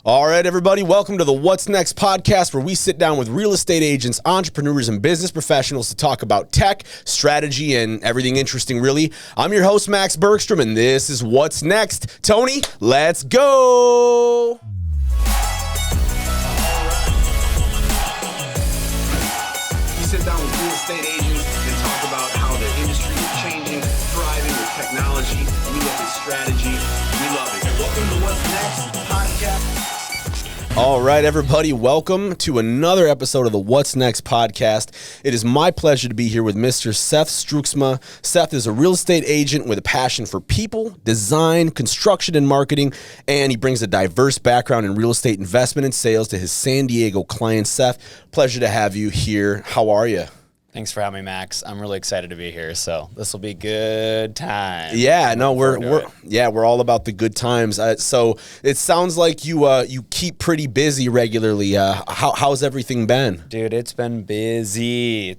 All right, everybody, welcome to the What's Next podcast, where we sit down with real estate agents, entrepreneurs, and business professionals to talk about tech, strategy, and everything interesting, really. I'm your host, Max Bergstrom, and this is What's Next. Tony, let's go. We sit down with real estate agents and talk about how the industry is changing, thriving with technology. We look at strategy. We love it. Welcome to What's Next podcast. All right, everybody, welcome to another episode of the What's Next podcast. It is my pleasure to be here with Mr. Seth Struiksma. Seth is a real estate agent with a passion for people, design, construction, and marketing, and he brings a diverse background in real estate investment and sales to his San Diego clients. Seth, pleasure to have you here. How are you? Thanks for having me, Max. I'm really excited to be here. So this will be good time. Yeah, no, we're all about the good times. So it sounds like you keep pretty busy regularly. How's everything been? Dude, it's been busy.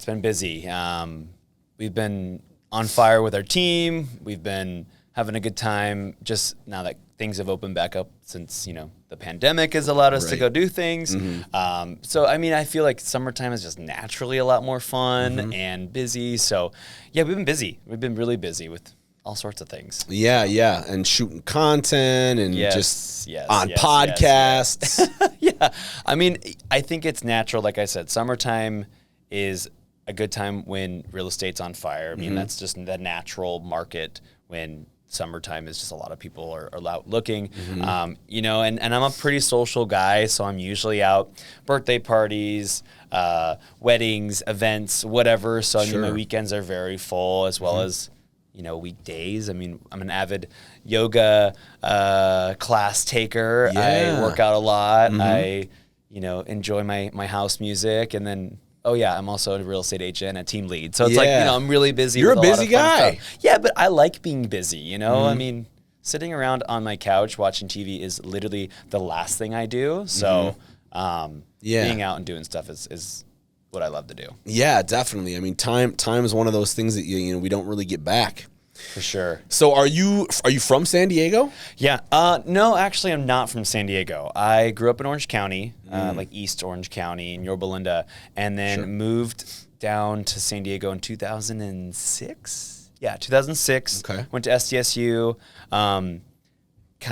We've been on fire with our team. We've been having a good time just now that things have opened back up since, the pandemic has allowed us to go do things. Mm-hmm. So, I feel like summertime is just naturally a lot more fun and busy. So, yeah, we've been busy. We've been really busy with all sorts of things. Yeah, and shooting content and on podcasts. Yeah, I think it's natural. Like I said, summertime is a good time when real estate's on fire. That's just the natural market when summertime is just a lot of people are out looking, and I'm a pretty social guy, so I'm usually out, birthday parties, weddings, events, whatever. So my weekends are very full, as well as, weekdays. I'm an avid yoga class taker. Yeah. I work out a lot. I, enjoy my house music, and then I'm also a real estate agent and a team lead. So it's I'm really busy. You're with a busy guy. Yeah, but I like being busy, sitting around on my couch watching TV is literally the last thing I do. So being out and doing stuff is what I love to do. Yeah, definitely. Time is one of those things that we don't really get back. For sure. So are you from San Diego? Yeah. No, actually, I'm not from San Diego. I grew up in Orange County, like East Orange County in Yorba Linda, and then moved down to San Diego in 2006. Yeah, 2006. Okay. Went to SDSU, kind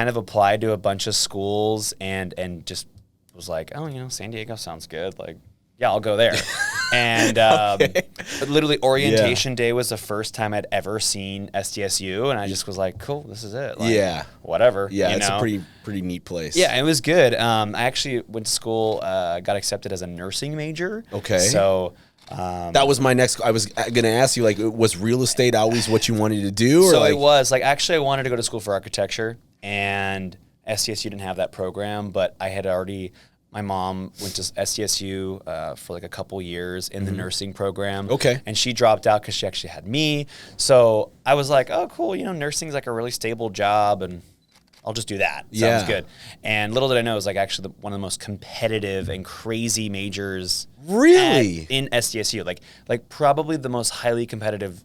of applied to a bunch of schools and just was like, San Diego sounds good. Like, yeah, I'll go there. And literally orientation day was the first time I'd ever seen SDSU, and I just was like, cool, this is it. Like, whatever. Yeah, it's a pretty neat place. Yeah, it was good. I actually went to school, got accepted as a nursing major. Okay. So that was my next. I was going to ask you, was real estate always what you wanted to do? So it was. Actually, I wanted to go to school for architecture, and SDSU didn't have that program, but I had already... My mom went to SDSU for a couple years in the nursing program. Okay. And she dropped out because she actually had me. So I was like, oh, cool. Nursing's a really stable job, and I'll just do that. Sounds good. And little did I know, it was actually one of the most competitive and crazy majors. Really? In SDSU. Like probably the most highly competitive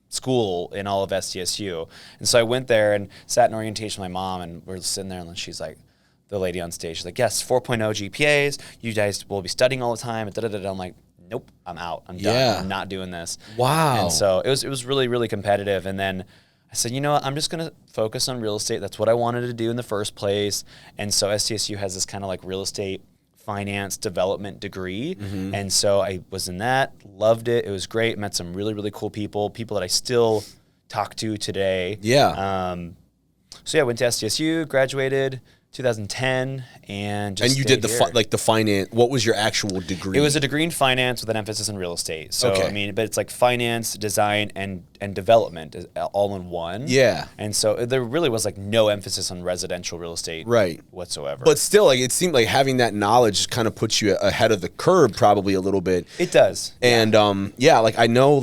school in all of SDSU. And so I went there and sat in orientation with my mom, and we're sitting there, and she's like, the lady on stage, she's like, yes, 4.0 GPAs. You guys will be studying all the time. I'm like, nope, I'm out. I'm done. I'm not doing this. Wow. And so it was really, really competitive. And then I said, you know what? I'm just going to focus on real estate. That's what I wanted to do in the first place. And so SDSU has this kind of real estate finance development degree. And so I was in that, loved it. It was great. Met some really, really cool people that I still talk to today. Yeah. So I went to SDSU, graduated 2010, and you did the finance. What was your actual degree? It was a degree in finance with an emphasis in real estate. So okay. But it's finance, design, and development all in one. Yeah. And so there really was no emphasis on residential real estate, whatsoever. But still, it seemed like having that knowledge kind of puts you ahead of the curve, probably a little bit. It does. And I know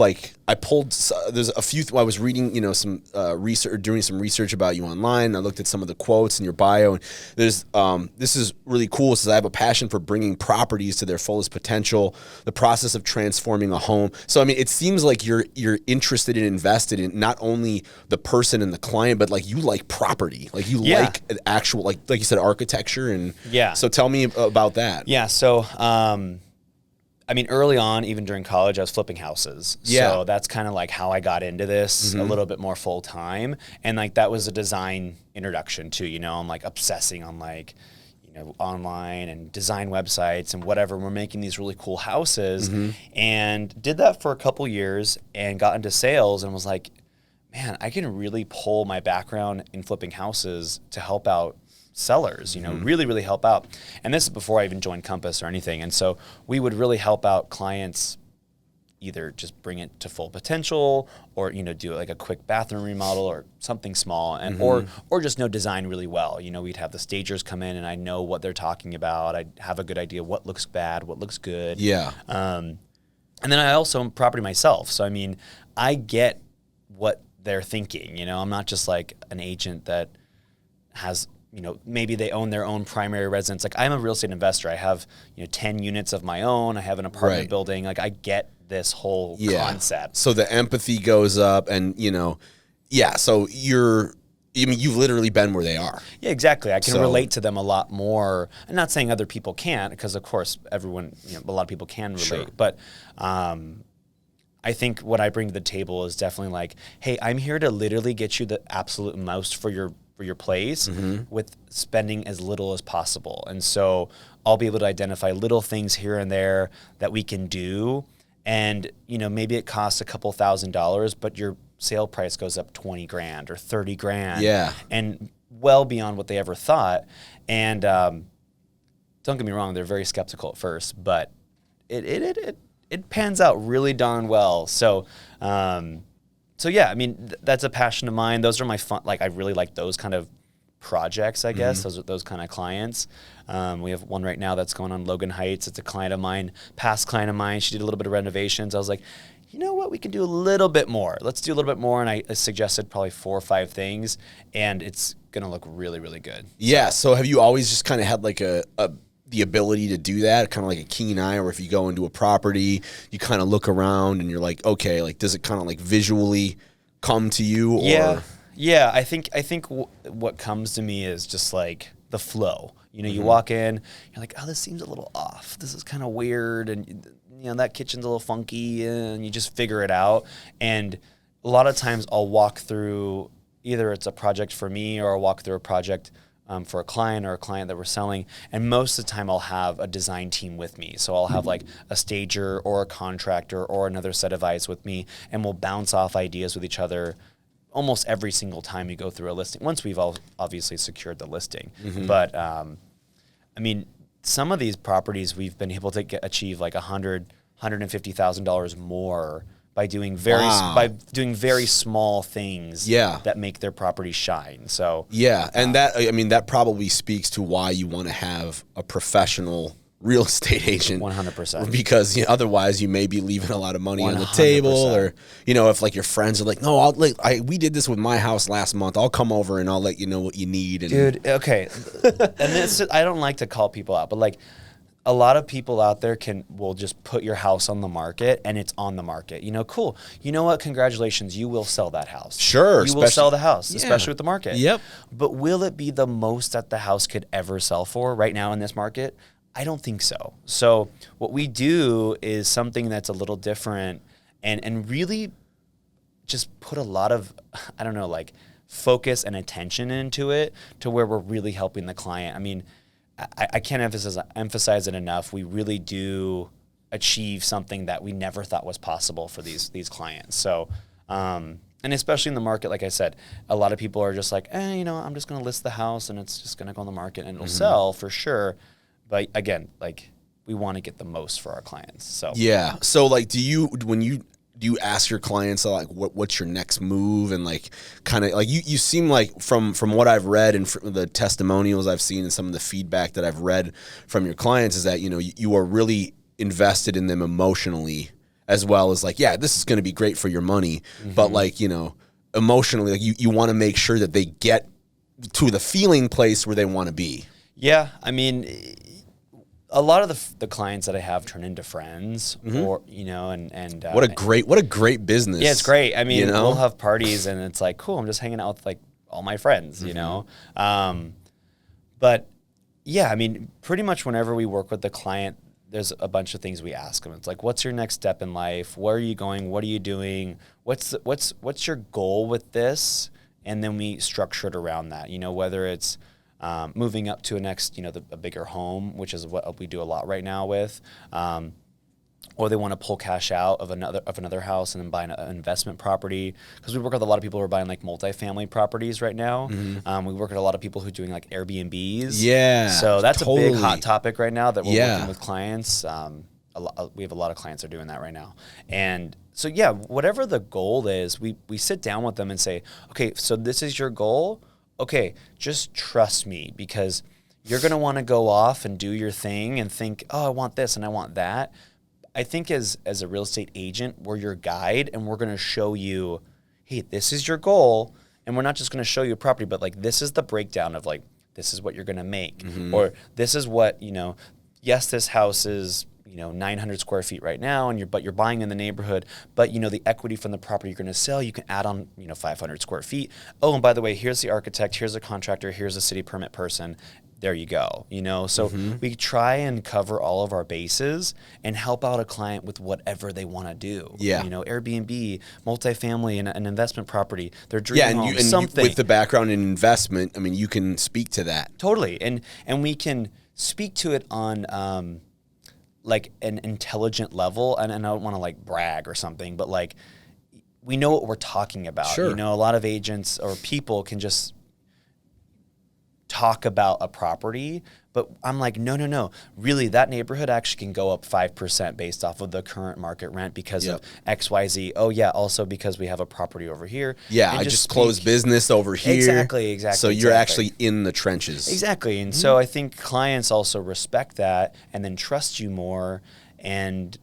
I pulled, there's a few, I was reading, some research, doing some research about you online. I looked at some of the quotes in your bio, and there's, this is really cool. Says I have a passion for bringing properties to their fullest potential, the process of transforming a home. So, I mean, it seems like you're interested and invested in not only the person and the client, but like you like property, like you like an actual, like you said, architecture. And so tell me about that. Yeah. So, I mean, early on, even during college, I was flipping houses. Yeah. So that's kind of like how I got into this a little bit more full time. And like that was a design introduction too, I'm like obsessing on like, online and design websites and whatever. We're making these really cool houses and did that for a couple years and got into sales and was like, man, I can really pull my background in flipping houses to help out sellers, really, really help out. And this is before I even joined Compass or anything. And so we would really help out clients either just bring it to full potential or, do like a quick bathroom remodel or something small and or just know design really well. We'd have the stagers come in and I know what they're talking about. I have a good idea what looks bad, what looks good. Yeah. And then I also own property myself. So, I mean, I get what they're thinking, I'm not just like an agent that has maybe they own their own primary residence. Like I'm a real estate investor. I have, 10 units of my own. I have an apartment building. Like I get this whole concept. So the empathy goes up and, so you've literally been where they are. Yeah, exactly. I can relate to them a lot more. I'm not saying other people can't because of course everyone, a lot of people can relate, Sure. But, I think what I bring to the table is definitely like, hey, I'm here to literally get you the absolute most for your place with spending as little as possible. And so I'll be able to identify little things here and there that we can do. And, maybe it costs a couple $1,000s, but your sale price goes up 20 grand or 30 grand. Yeah. And well beyond what they ever thought. And don't get me wrong, they're very skeptical at first, but it pans out really darn well. So, yeah, I mean, that's a passion of mine. Those are my fun. Like, I really like those kind of projects, I guess. Those kind of clients. We have one right now that's going on Logan Heights. It's a client of mine, past client of mine. She did a little bit of renovations. I was like, you know what? We can do a little bit more. Let's do a little bit more. And I suggested probably 4 or 5 things, and it's going to look really, really good. Yeah. So have you always just kind of had like the ability to do that, kind of like a keen eye, or if you go into a property, you kind of look around and you're like, okay, like does it kind of like visually come to you? Or? Yeah. I think what comes to me is just like the flow. You walk in, you're like, oh, this seems a little off. This is kind of weird, and that kitchen's a little funky, and you just figure it out. And a lot of times I'll walk through either it's a project for me or I'll walk through a project for a client or a client that we're selling. And most of the time I'll have a design team with me. So I'll have like a stager or a contractor or another set of eyes with me, and we'll bounce off ideas with each other almost every single time you go through a listing, once we've all obviously secured the listing. But I mean, some of these properties we've been able to achieve like $150,000 more by doing very small things that make their property shine. So and that probably speaks to why you want to have a professional real estate agent. 100%. Because otherwise you may be leaving a lot of money 100%. On the table, or if like your friends are like, no, we did this with my house last month. I'll come over and I'll let you know what you need. And dude, okay. And this, I don't like to call people out, but like, a lot of people out there will just put your house on the market and it's on the market. Cool. You know what? Congratulations. You will sell that house. Sure. You will sell the house, especially with the market. Yep. But will it be the most that the house could ever sell for right now in this market? I don't think so. So what we do is something that's a little different and really just put a lot of, like focus and attention into it to where we're really helping the client. I mean, I can't emphasize it enough. We really do achieve something that we never thought was possible for these clients. So, and especially in the market, like I said, a lot of people are just like, I'm just going to list the house and it's just going to go on the market and it'll sell for sure. But again, like we want to get the most for our clients. So yeah. So like, do you ask your clients like what's your next move, and like kind of like you seem like from what I've read and from the testimonials I've seen and some of the feedback that I've read from your clients is that you are really invested in them emotionally as well as like, yeah, this is going to be great for your money, but like, you know, emotionally, like you want to make sure that they get to the feeling place where they want to be. Yeah, I mean, a lot of the clients that I have turn into friends, or you know, and what a great business. Yeah, it's great. I mean, you know? We'll have parties, and it's like, cool. I'm just hanging out with like all my friends, you know. But yeah, I mean, pretty much whenever we work with the client, there's a bunch of things we ask them. It's like, what's your next step in life? Where are you going? What are you doing? What's your goal with this? And then we structure it around that. You know, whether it's moving up to a next, you know, a bigger home, which is what we do a lot right now with, or they want to pull cash out of another house and then buy an investment property. Because we work with a lot of people who are buying like multifamily properties right now. We work with a lot of people who are doing like Airbnbs. Yeah, so that's totally. a big hot topic right now that we're working with clients. We have a lot of clients that are doing that right now. And so yeah, whatever the goal is, we sit down with them and say, okay, so this is your goal. Okay, just trust me, because you're going to want to go off and do your thing and think, oh, I want this and I want that. I think as a real estate agent, we're your guide, and we're going to show you, hey, this is your goal. And we're not just going to show you a property, but like, this is the breakdown of like, this is what you're going to make, or this is what, you know, yes, this house is, you know, 900 square feet right now, and you're buying in the neighborhood, but you know, the equity from the property you're going to sell, you can add on, you know, 500 square feet. Oh, and by the way, here's the architect, here's a contractor, here's a city permit person. There you go. You know, so we try and cover all of our bases and help out a client with whatever they want to do. Yeah. You know, Airbnb, multifamily, and an investment property, their dream home, something. With the background in investment, I mean, you can speak to that. Totally. And we can speak to it on like an intelligent level. And I don't want to like brag or something, but like we know what we're talking about. Sure. You know, a lot of agents or people can just talk about a property, but I'm like, no. Really, that neighborhood actually can go up 5% based off of the current market rent because of XYZ. Oh yeah, also because we have a property over here. Yeah, I just closed business over here. Exactly. So you're actually in the trenches. Exactly. And so I think clients also respect that and then trust you more, and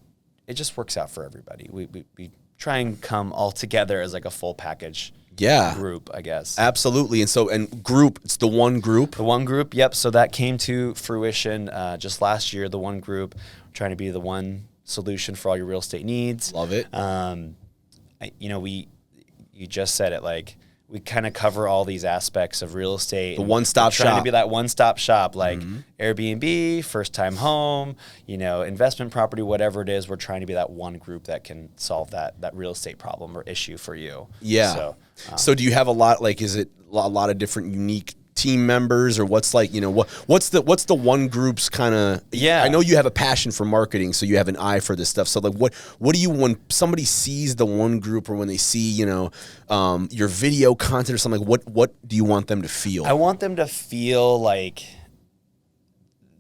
it just works out for everybody. We try and come all together as like a full package. Yeah. Group, I guess. Absolutely. And group, it's the one group. The one group, yep. So that came to fruition just last year, the one group, trying to be the one solution for all your real estate needs. Love it. You know, you just said it, like, we kind of cover all these aspects of real estate. The one-stop shop. Trying to be that one-stop shop, like Airbnb, first-time home, you know, investment property, whatever it is. We're trying to be that one group that can solve that real estate problem or issue for you. Yeah. So do you have a lot, like, is it a lot of different unique team members, or what's like, you know, what's the one group's kind of, I know you have a passion for marketing, so you have an eye for this stuff. So like, what do you, when somebody sees the one group, or when they see, you know, your video content or something, like what do you want them to feel? I want them to feel like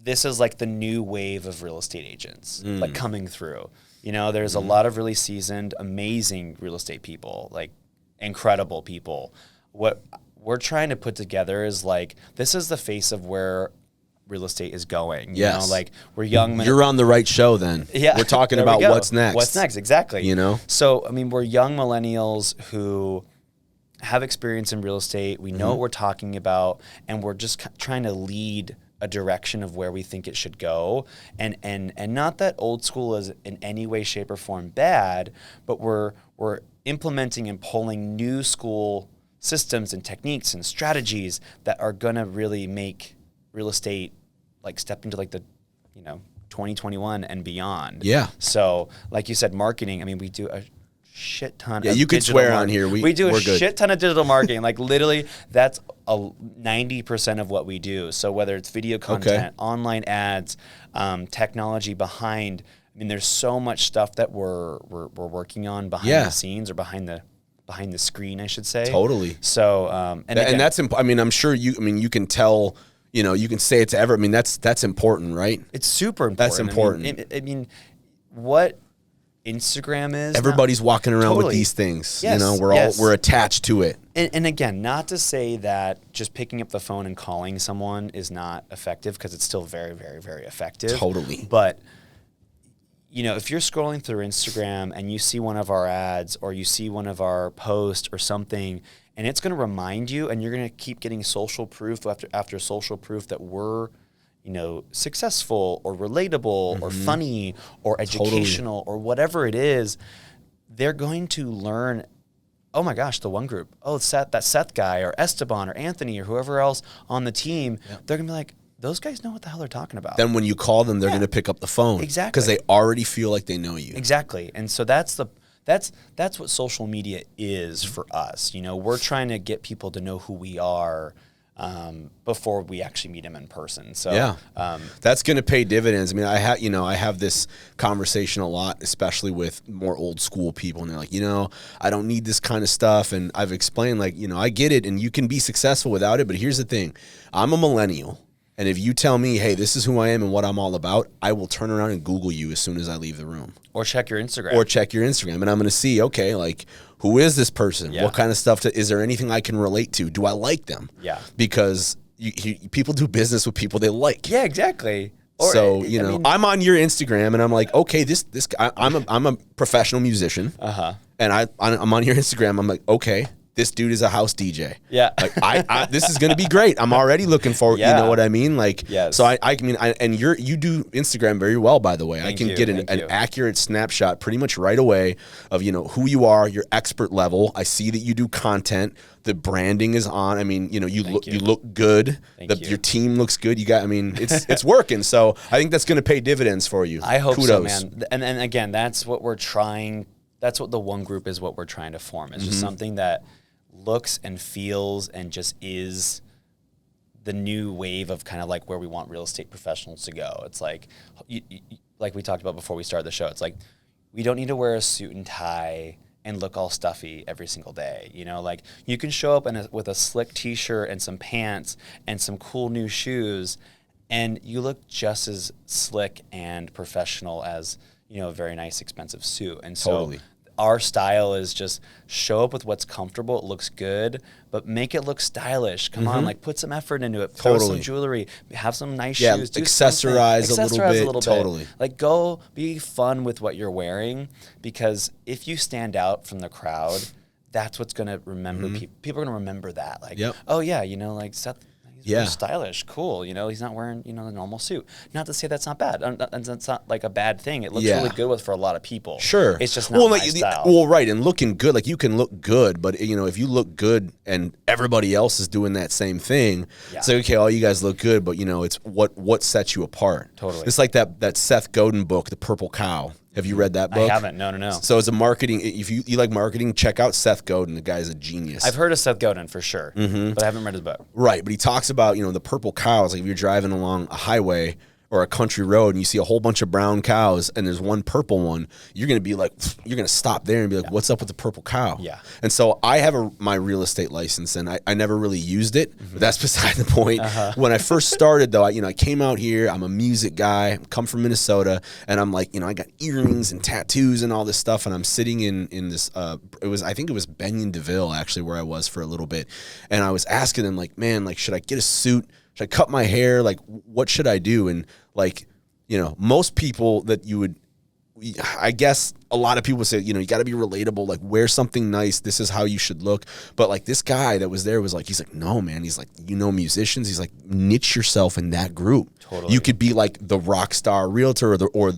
this is like the new wave of real estate agents, like coming through. You know, there's a lot of really seasoned, amazing real estate people, like incredible people. What we're trying to put together is like, this is the face of where real estate is going. You know, like, we're young. You're on the right show then. Yeah. We're talking about what's next. What's next, exactly. You know? So, I mean, we're young millennials who have experience in real estate. We know what we're talking about, and we're just trying to lead a direction of where we think it should go. And not that old school is in any way, shape, or form bad, but we're implementing and pulling new school systems and techniques and strategies that are going to really make real estate like step into like the, you know, 2021 and beyond. Yeah. So like you said, marketing, I mean, we do a shit ton of you could swear on here. We do a shit ton of digital marketing. Like literally that's 90% of what we do. So whether it's video content, online ads, technology behind, I mean, there's so much stuff that we're working on behind the scenes, or behind the screen, I should say. Totally. So, and that's, I mean, I'm sure you can tell, you know, you can say it to everyone. I mean, that's important, right? It's super important. That's important. I mean, what Instagram is. Everybody's walking around with these things. Yes, you know, we're attached to it. And again, not to say that just picking up the phone and calling someone is not effective, because it's still very, very, very effective. Totally. But if you're scrolling through Instagram and you see one of our ads or you see one of our posts or something, and it's going to remind you, and you're going to keep getting social proof after social proof that we're, successful or relatable or funny or educational or whatever it is, they're going to learn, oh my gosh, the one group, that Seth guy or Esteban or Anthony or whoever else on the team, they're going to be like, those guys know what the hell they're talking about. Then when you call them, they're going to pick up the phone. Exactly. Because they already feel like they know you. Exactly. And so that's what social media is for us. We're trying to get people to know who we are before we actually meet them in person. So that's going to pay dividends. I mean, I have this conversation a lot, especially with more old school people, and they're like, I don't need this kind of stuff. And I've explained, like, I get it, and you can be successful without it. But here's the thing: I'm a millennial. And if you tell me, hey, this is who I am and what I'm all about, I will turn around and Google you as soon as I leave the room. Or check your Instagram. And I'm going to see, okay, like, who is this person? Yeah. What kind of stuff? Is there anything I can relate to? Do I like them? Yeah. Because people do business with people they like. Yeah, exactly. I'm on your Instagram and I'm like, okay, this guy, I'm a professional musician. And I'm on your Instagram. I'm like, okay, this dude is a house DJ. Yeah. Like this is going to be great. I'm already looking forward. You know what I mean? Like, yes. So and you do Instagram very well, by the way. Thank I can you, get an accurate snapshot pretty much right away of, who you are, your expert level. I see that you do content. The branding is on. I mean, you look good. Your team looks good. It's working. So I think that's going to pay dividends for you. I hope Kudos. so, man. And again, that's what we're trying. That's what the one group is. What we're trying to form. It's just something that looks and feels and just is the new wave of kind of like where we want real estate professionals to go. It's like, like we talked about before we started the show, it's like, we don't need to wear a suit and tie and look all stuffy every single day. Like you can show up with a slick t-shirt and some pants and some cool new shoes, and you look just as slick and professional as, a very nice expensive suit. And so Totally. Our style is just show up with what's comfortable. It looks good, but make it look stylish. Come on, like put some effort into it. Throw some jewelry, have some nice shoes. Do accessorize a little bit. Totally. Like go be fun with what you're wearing, because if you stand out from the crowd, that's what's going to remember people. People are going to remember that. Like, oh yeah, like Seth. He's stylish, cool. He's not wearing, a normal suit. Not to say that's not bad. And that's not like a bad thing. It looks really good for a lot of people. Sure. It's just not my style. Well, right. And looking good, like you can look good, but if you look good and everybody else is doing that same thing, it's like, okay, all you guys look good, but it's what sets you apart. Totally. It's like that Seth Godin book, The Purple Cow. Have you read that book? I haven't. No. So as a marketing, if you like marketing, check out Seth Godin. The guy's a genius. I've heard of Seth Godin for sure, but I haven't read his book. Right, but he talks about, the purple cows. Like if you're driving along a highway or a country road and you see a whole bunch of brown cows and there's one purple one, you're going to stop there and be like, what's up with the purple cow? Yeah. And so I have my real estate license, and I never really used it, but that's beside the point. When I first started though, I came out here, I'm a music guy, I come from Minnesota, and I'm like, I got earrings and tattoos and all this stuff, and I'm sitting in this, I think it was Benyon DeVille actually where I was for a little bit. And I was asking them like, man, like, should I get a suit? Should I cut my hair? Like, what should I do? And like, most people that you would, I guess a lot of people say, you got to be relatable, like wear something nice. This is how you should look. But like this guy that was there was like, he's like, no, man. He's like, musicians. He's like, niche yourself in that group. Totally. You could be like the rock star realtor or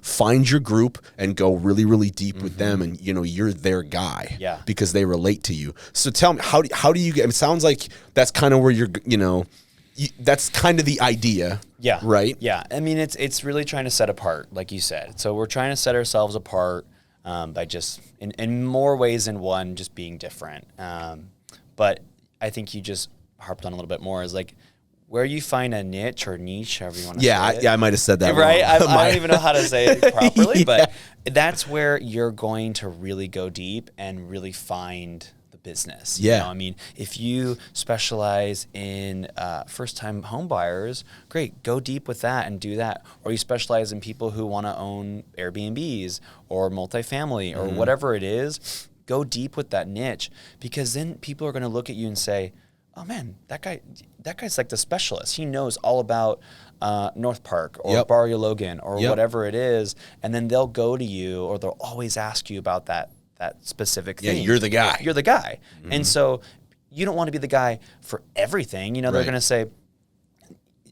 find your group and go really, really deep with them. And, you're their guy because they relate to you. So tell me, how do you get, it sounds like that's kind of where you're, that's kind of the idea. Yeah. Right? Yeah. I mean, it's really trying to set apart, like you said. So we're trying to set ourselves apart by just, in more ways than one, just being different. But I think you just harped on a little bit more is like where you find a niche or niche, however you want to say it. Yeah, I might have said that right? wrong. I don't even know how to say it properly, but that's where you're going to really go deep and really find business. I mean, if you specialize in first-time home buyers, great, go deep with that and do that. Or you specialize in people who want to own Airbnbs or multifamily or whatever it is, go deep with that niche, because then people are going to look at you and say, oh man, that guy's like the specialist. He knows all about North Park or Barrio Logan or whatever it is. And then they'll go to you, or they'll always ask you about that specific thing. Yeah, you're the guy. You're the guy. Mm-hmm. And so you don't want to be the guy for everything. You know, they're going to say,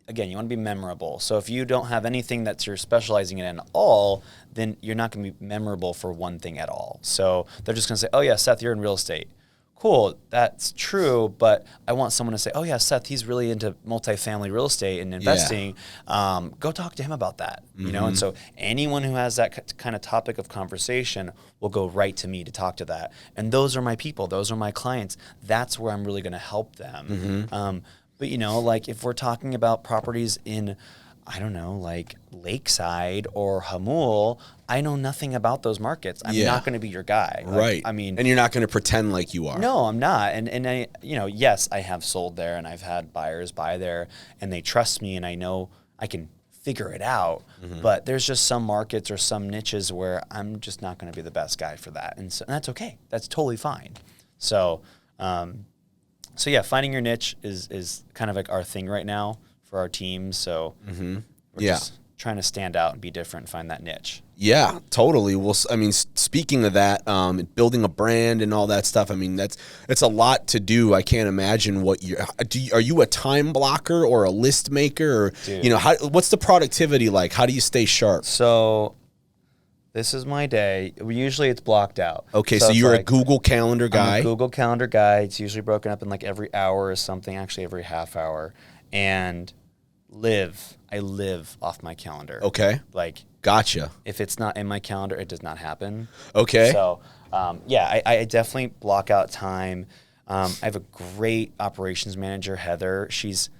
again, you want to be memorable. So if you don't have anything that you're specializing in at all, then you're not going to be memorable for one thing at all. So they're just going to say, oh yeah, Seth, you're in real estate. Cool, that's true, but I want someone to say, oh yeah, Seth, he's really into multifamily real estate and investing. Go talk to him about that. You know, and so anyone who has that kind of topic of conversation will go right to me to talk to that. And those are my people. Those are my clients. That's where I'm really going to help them. But, you know, like if we're talking about properties in, I don't know, like Lakeside or Hamul, I know nothing about those markets. I'm not going to be your guy. Like, right. I mean, and you're not going to pretend like you are. No, I'm not. And I, you know, yes, I have sold there and I've had buyers buy there and they trust me and I know I can figure it out. But there's just some markets or some niches where I'm just not going to be the best guy for that. And so and that's okay. That's totally fine. So, so yeah, finding your niche is kind of like our thing right now for our team. So we're just trying to stand out and be different and find that niche. Yeah, totally. Well, I mean, speaking of that, building a brand and all that stuff, I mean, it's a lot to do. I can't imagine what are you a time blocker or a list maker? Or, you know, what's the productivity like? How do you stay sharp? So this is my day. Usually it's blocked out. Okay, so you're like a Google Calendar guy. I'm a Google Calendar guy. It's usually broken up in like every hour or something, actually every half hour. And I live off my calendar. Okay. Like, gotcha. If it's not in my calendar, it does not happen. Okay. So, I definitely block out time. I have a great operations manager, Heather. She's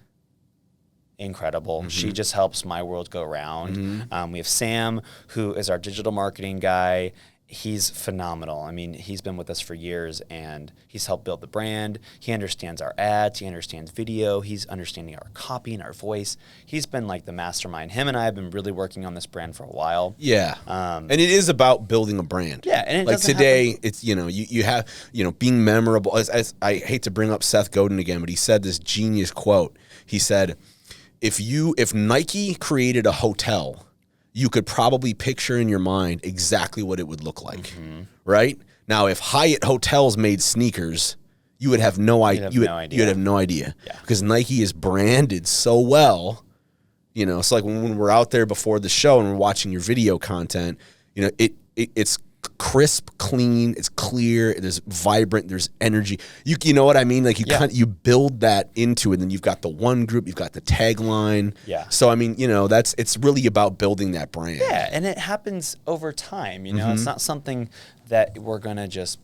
incredible. She just helps my world go round. We have Sam, who is our digital marketing guy. He's phenomenal. I mean, he's been with us for years, and he's helped build the brand. He understands our ads. He understands video. He's understanding our copy and our voice. He's been like the mastermind. Him and I have been really working on this brand for a while. Yeah. And it is about building a brand. Yeah. And like today, it's, you know, you have, you know, being memorable. As I hate to bring up Seth Godin again, but he said this genius quote. He said, if Nike created a hotel, you could probably picture in your mind exactly what it would look like, right? Now, if Hyatt Hotels made sneakers, you would have no idea. You would have no idea because Nike is branded so well. You know, it's like when we're out there before the show and we're watching your video content. You know, it's crisp, clean, it's clear, there's vibrant, there's energy. You know what I mean? Like you build that into it, and then you've got the one group, you've got the tagline. Yeah. So I mean, you know, it's really about building that brand. Yeah, and it happens over time, you know. It's not something that we're gonna just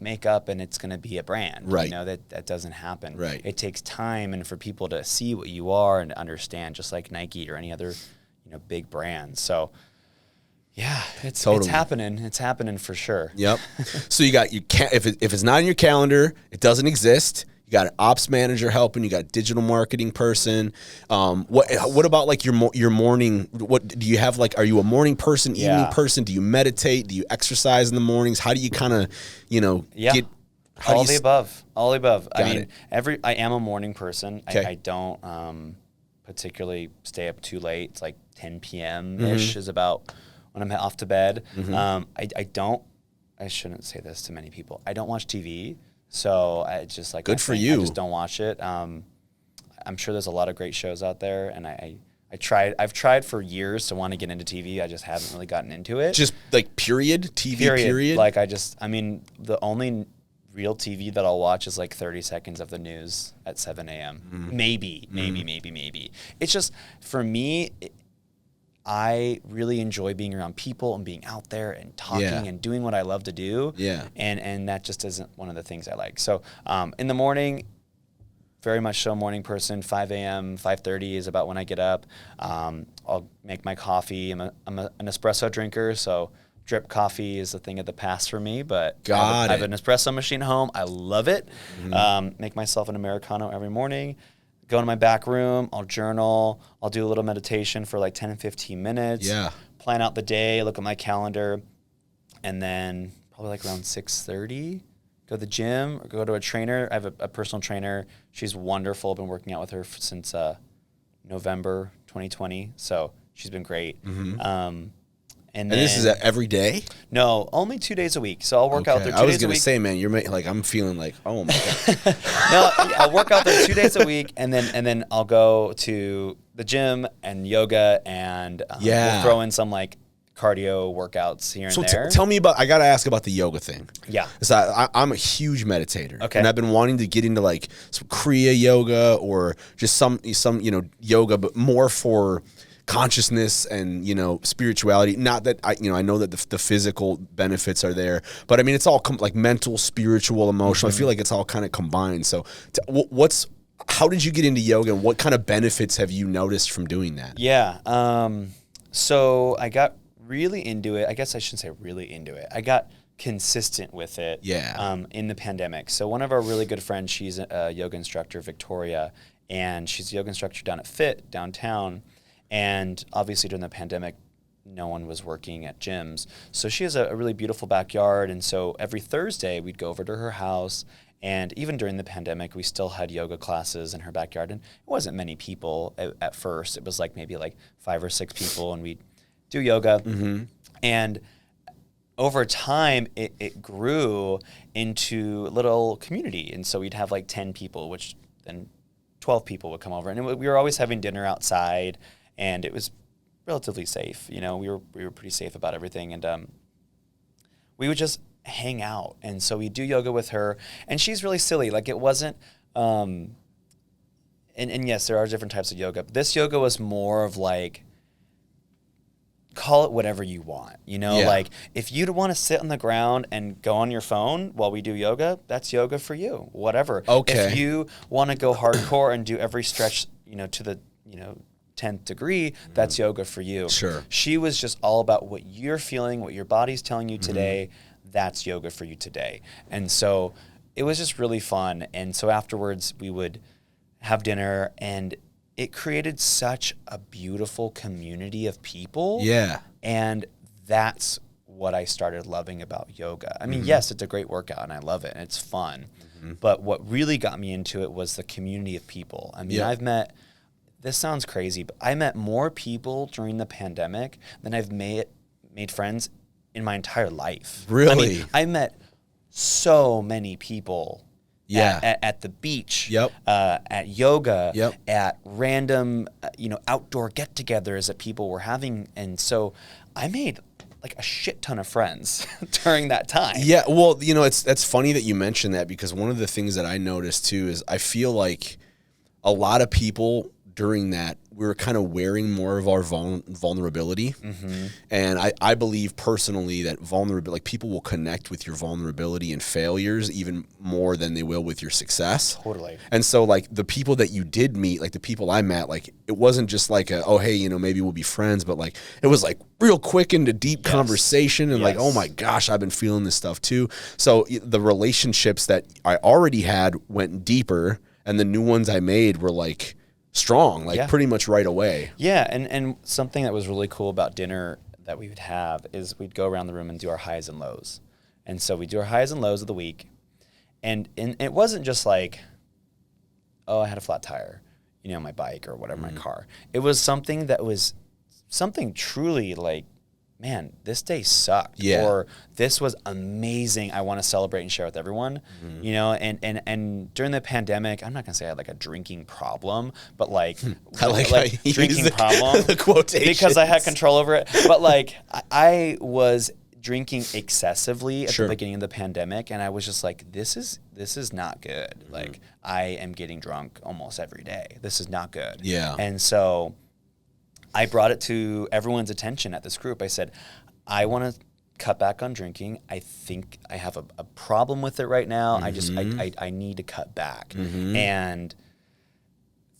make up and it's gonna be a brand. Right. You know, that doesn't happen. Right. It takes time and for people to see what you are and understand, just like Nike or any other, you know, big brand. So yeah, it's happening. It's happening for sure. Yep. So you got if it's not in your calendar, it doesn't exist. You got an ops manager helping. You got a digital marketing person. What about like your morning? What do you have? Like, are you a morning person, evening person? Do you meditate? Do you exercise in the mornings? How do you kind of, you know, get all the above? All the above. I mean, I am a morning person. Okay. I don't particularly stay up too late. It's like 10 p.m. ish is about when I'm off to bed. I shouldn't say this to many people. I don't watch TV, so I just like good for you. I just don't watch it. I'm sure there's a lot of great shows out there, and I've tried for years to want to get into TV. I just haven't really gotten into it. Just like TV period. Like I mean, the only real TV that I'll watch is like 30 seconds of the news at 7 a.m. Maybe. It's just for me. I really enjoy being around people and being out there and talking and doing what I love to do. Yeah. And that just isn't one of the things I like. So in the morning, very much so morning person. 5 a.m., 5:30 is about when I get up. I'll make my coffee. I'm an espresso drinker, so drip coffee is a thing of the past for me. But I have an espresso machine at home. I love it. Make myself an Americano every morning. Go in my back room, I'll journal, I'll do a little meditation for like 10 and 15 minutes. Yeah. Plan out the day, look at my calendar, and then probably like around 6:30, go to the gym or go to a trainer. I have a personal trainer. She's wonderful. I've been working out with her since November 2020. So she's been great. And this is every day? No, only 2 days a week. So I'll work out there 2 days a week. I was going to say, man, you're like, I'm feeling like, oh my God. No, I'll work out there 2 days a week, and then I'll go to the gym and yoga, and we'll throw in some like cardio workouts here and there. Tell me about, I got to ask about the yoga thing. Yeah. So I'm a huge meditator. Okay. And I've been wanting to get into like some Kriya yoga or just some yoga, but more for consciousness and, spirituality. Not that I know that the physical benefits are there, but I mean, it's all like mental, spiritual, emotional. I feel like it's all kind of combined. So how did you get into yoga, and what kind of benefits have you noticed from doing that? Yeah. So I got really into it. I guess I shouldn't say really into it. I got consistent with it. Yeah. In the pandemic. So one of our really good friends, she's a yoga instructor, Victoria, and she's a yoga instructor down at Fit downtown. And obviously during the pandemic, no one was working at gyms. So she has a really beautiful backyard. And so every Thursday we'd go over to her house. And even during the pandemic, we still had yoga classes in her backyard. And it wasn't many people at first. It was like maybe like 5 or 6 people, and we'd do yoga. And over time, it grew into a little community. And so we'd have like 10 people, which then 12 people would come over. And we were always having dinner outside. And it was relatively safe. We were pretty safe about everything. And we would just hang out. And so we do yoga with her. And she's really silly. Like, it wasn't and yes, there are different types of yoga. But this yoga was more of like, call it whatever you want. Like if you want to sit on the ground and go on your phone while we do yoga, that's yoga for you. Whatever. Okay. If you want to go hardcore and do every stretch, to the, 10th degree, that's yoga for you. Sure. She was just all about what you're feeling, what your body's telling you today. That's yoga for you today. And so it was just really fun. And so afterwards we would have dinner, and it created such a beautiful community of people. Yeah. And that's what I started loving about yoga. I mean, yes, it's a great workout and I love it and it's fun. But what really got me into it was the community of people. I mean, this sounds crazy, but I met more people during the pandemic than I've made friends in my entire life. Really? I mean, I met so many people at the beach, at yoga, at random, outdoor get-togethers that people were having. And so I made like a shit ton of friends during that time. Yeah, well, that's funny that you mentioned that, because one of the things that I noticed too is I feel like a lot of people during that, we were kind of wearing more of our vulnerability. And I believe personally that vulnerability, like, people will connect with your vulnerability and failures even more than they will with your success. Totally. And so, like, the people that you did meet, like the people I met, like, it wasn't just like oh, hey, maybe we'll be friends, but like, it was like real quick into deep conversation and like, oh my gosh, I've been feeling this stuff too. So the relationships that I already had went deeper, and the new ones I made were like strong, like pretty much right away. Yeah, and something that was really cool about dinner that we would have is we'd go around the room and do our highs and lows. And so we do our highs and lows of the week. And it wasn't just like, oh, I had a flat tire, on my bike or whatever, my car. It was something that was something truly like, man, this day sucked. Yeah. Or this was amazing. I want to celebrate and share with everyone. And during the pandemic, I'm not gonna say I had like a drinking problem, but like I like drinking problem the quotation, because I had control over it. But like I was drinking excessively at the beginning of the pandemic, and I was just like, this is not good. Like, I am getting drunk almost every day. This is not good. Yeah. And so I brought it to everyone's attention at this group. I said, I want to cut back on drinking. I think I have a problem with it right now. I need to cut back. And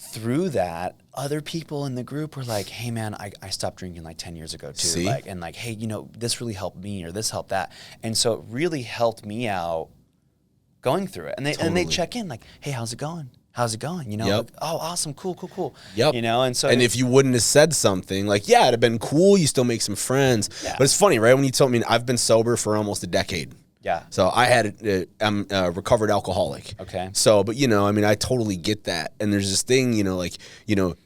through that, other people in the group were like, hey man, I stopped drinking like 10 years ago too. See? Like, and like, hey, this really helped me, or this helped that. And so it really helped me out going through it. And they check in like, hey, how's it going? How's it going? Like, oh, awesome, cool. Yep. And so, and if you wouldn't have said something, like, it'd have been cool, you still make some friends. Yeah. But it's funny, right? When you told me, I've been sober for almost a decade. Yeah. So I'm a recovered alcoholic. Okay. So, but I mean, I totally get that. And there's this thing,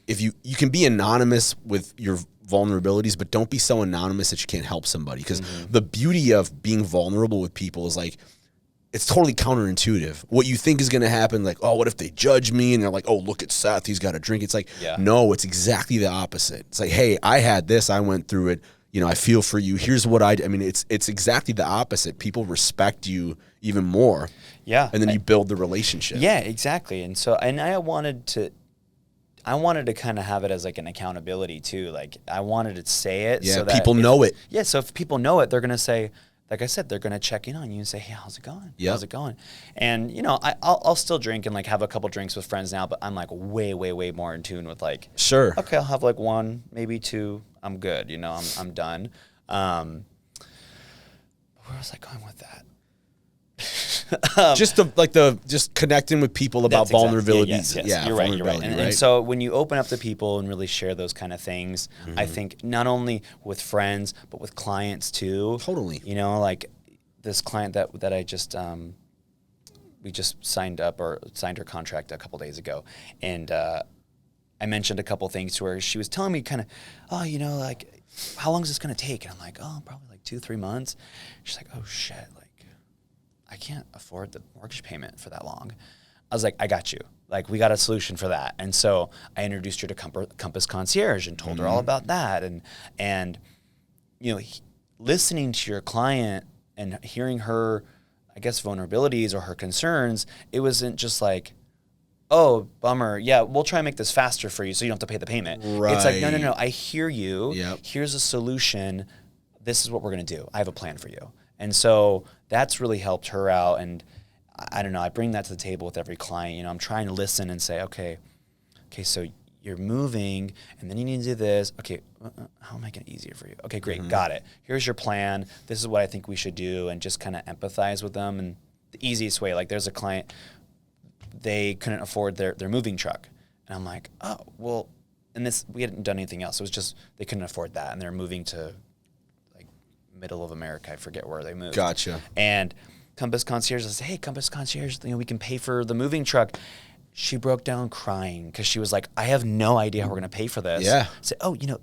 if you can be anonymous with your vulnerabilities, but don't be so anonymous that you can't help somebody. Because the beauty of being vulnerable with people is like, it's totally counterintuitive. What you think is going to happen, like, oh, what if they judge me? And they're like, oh, look at Seth, he's got a drink. It's like, no, it's exactly the opposite. It's like, hey, I had this, I went through it. I feel for you. Here's what I mean, it's exactly the opposite. People respect you even more. Yeah. And then you build the relationship. Yeah, exactly. And so, and I wanted to kind of have it as like an accountability too. Like I wanted to say it. Yeah, so that people know it. Yeah. So if people know it, they're going to say, like I said, they're going to check in on you and say, hey, how's it going? Yep. How's it going? And, I'll still drink and like have a couple drinks with friends now, but I'm like way, way, way more in tune with like, sure. Okay, I'll have like one, maybe two. I'm good. I'm done. Where was I going with that? Just connecting with people about vulnerabilities. Yes. Yeah, you're right. And so when you open up to people and really share those kind of things, I think not only with friends but with clients too. Totally. Like this client that I just we just signed her contract a couple days ago, and I mentioned a couple things to her. She was telling me kind of, oh, like how long is this going to take? And I'm like, oh, probably like 2-3 months. She's like, oh shit, like I can't afford the mortgage payment for that long. I was like, I got you. Like, we got a solution for that. And so I introduced her to Compass Concierge and told her all about that. And listening to your client and hearing her, I guess, vulnerabilities or her concerns, it wasn't just like, oh, bummer. Yeah, we'll try and make this faster for you so you don't have to pay the payment. Right. It's like, no. I hear you. Yep. Here's a solution. This is what we're going to do. I have a plan for you. And so that's really helped her out. And I don't know, I bring that to the table with every client. I'm trying to listen and say, okay, so you're moving and then you need to do this. Okay, how am I going to easier for you? Okay, great, got it. Here's your plan. This is what I think we should do, and just kind of empathize with them. And the easiest way, like there's a client, they couldn't afford their moving truck. And I'm like, oh, well, and we hadn't done anything else. It was just they couldn't afford that, and they're moving to middle of America. I forget where they moved. Gotcha. And Compass Concierge says, hey, Compass Concierge, we can pay for the moving truck. She broke down crying because she was like, I have no idea how we're going to pay for this. Yeah. I said, $3,000,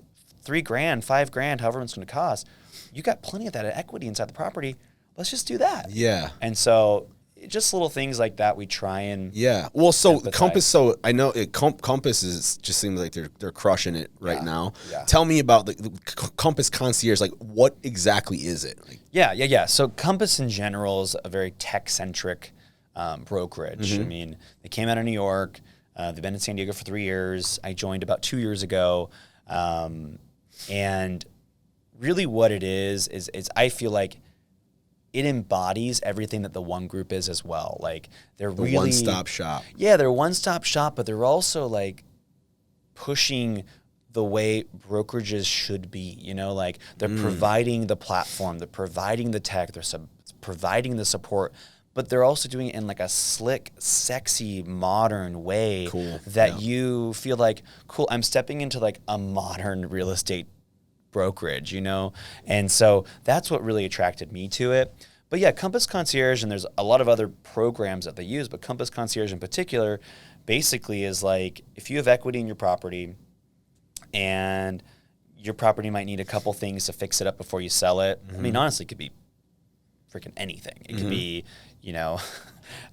$5,000, however it's going to cost. You got plenty of that equity inside the property. Let's just do that. Yeah. And so just little things like that we try and Well, so empathize. Compass, so I know Compass just seems like they're crushing it right now. Yeah. Tell me about the Compass Concierge. Like, what exactly is it? Like, Yeah. So Compass in general is a very tech-centric brokerage. I mean, they came out of New York. They've been in San Diego for 3 years. I joined about 2 years ago. And really what it is I feel like it embodies everything that the One Group is as well. Like they're really one-stop shop. Yeah, they're a one-stop shop, but they're also like pushing the way brokerages should be. Like they're providing the platform, they're providing the tech, they're providing the support, but they're also doing it in like a slick, sexy, modern way that you feel like, cool, I'm stepping into like a modern real estate brokerage, And so that's what really attracted me to it. But yeah, Compass Concierge, and there's a lot of other programs that they use, but Compass Concierge in particular basically is like, if you have equity in your property and your property might need a couple things to fix it up before you sell it. I mean, honestly, it could be freaking anything. It could be,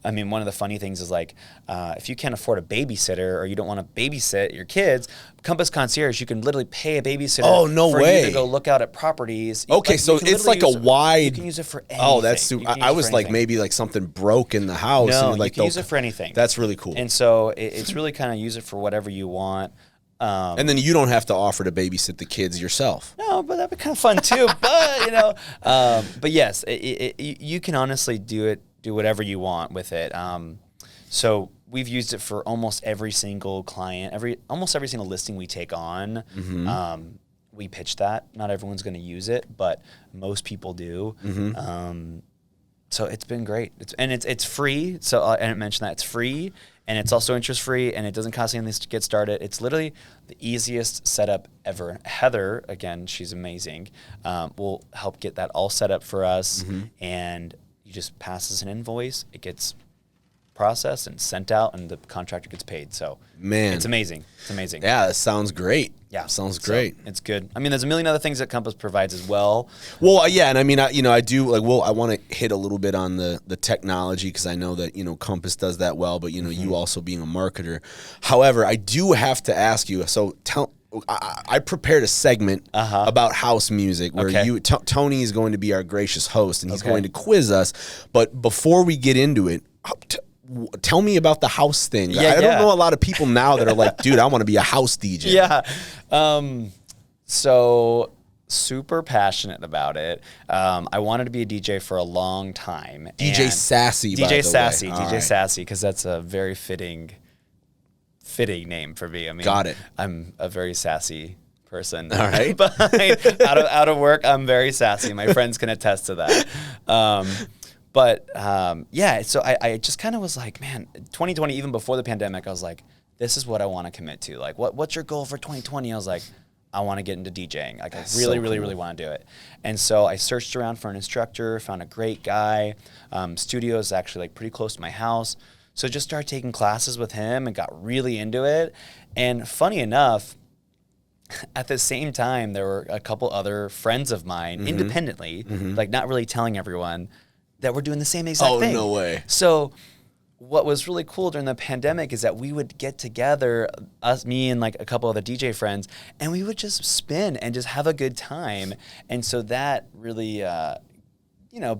I mean, one of the funny things is like, if you can't afford a babysitter or you don't want to babysit your kids, Compass Concierge, you can literally pay a babysitter. Oh, no for way. you to go look out at properties. Okay, so it's like a wide. You can use it for anything. Oh, that's super. I was like maybe like something broke in the house. No, and like you can use it for anything. That's really cool. And so it's really kind of use it for whatever you want. And then you don't have to offer to babysit the kids yourself. No, but that'd be kind of fun too. But yes, you can honestly do whatever you want with it. So we've used it for almost every single client, almost every single listing we take on. We pitch that. Not everyone's going to use it, but most people do. So it's been great. It's free. So and I mentioned that it's free. And it's also interest-free, and it doesn't cost anything to get started. It's literally the easiest setup ever. Heather, again, she's amazing, will help get that all set up for us. And, you just pass us an invoice, it gets processed and sent out, and the contractor gets paid. So Man. it's amazing. It's amazing. Yeah, that sounds great. Yeah. Sounds So great. it's good. I mean, there's a million other things that Compass provides as well. Well, yeah, and I mean, I do like. Well, I want to hit a little bit on the technology because I know that Compass does that well, but you also being a marketer. However, I do have to ask you. So I prepared a segment about house music where Tony is going to be our gracious host, and he's going to quiz us. But before we get into it, tell me about the house thing. I don't know a lot of people now that are like, dude, I want to be a house DJ. Yeah. So super passionate about it. I wanted to be a DJ for a long time. DJ Sassy, by the way. DJ Sassy, because that's a very fitting name for me. I mean, got it. I'm a very sassy person. All right. But out of work, I'm very sassy. My friends can attest to that. So I just kind of was like, man, 2020, even before the pandemic, I was like, this is what I want to commit to. Like, what's your goal for 2020? I was like, I want to get into DJing. Like, I really want to do it. And so I searched around for an instructor, found a great guy. Studio is actually like pretty close to my house. So just started taking classes with him and got really into it. And funny enough, at the same time, there were a couple other friends of mine, independently, like not really telling everyone, that were doing the same exact thing. Oh, no way. So what was really cool during the pandemic is that we would get together, me and like a couple other DJ friends, and we would just spin and just have a good time. And so that really,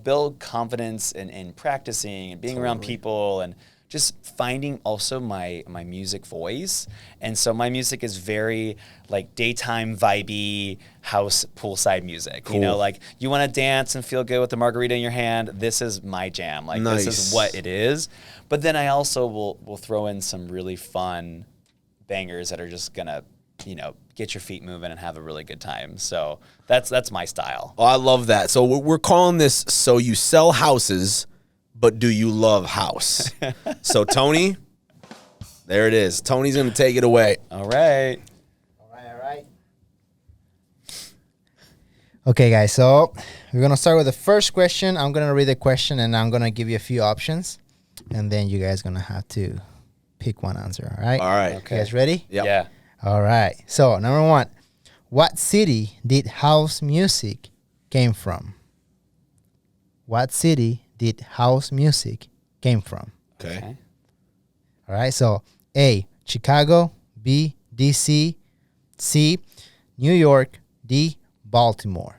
build confidence in practicing and being around people and just finding also my music voice. And so my music is very like daytime vibey house poolside music. Cool. Like you want to dance and feel good with the margarita in your hand. This is my jam. Like nice. This is what it is. But then I also will throw in some really fun bangers that are just gonna, get your feet moving and have a really good time. So that's my style. Oh, I love that. So we're calling this, so you sell houses, but do you love house? So Tony, there it is. Tony's going to take it away. All right. Okay, guys, so we're going to start with the first question. I'm going to read the question, and I'm going to give you a few options, and then you guys going to have to pick one answer, all right? All right. Okay. You guys ready? Yep. Yeah. All right. So, number one, what city did house music came from? What city did house music came from? Okay. All right. So A, Chicago, B, DC, C, New York, D, Baltimore.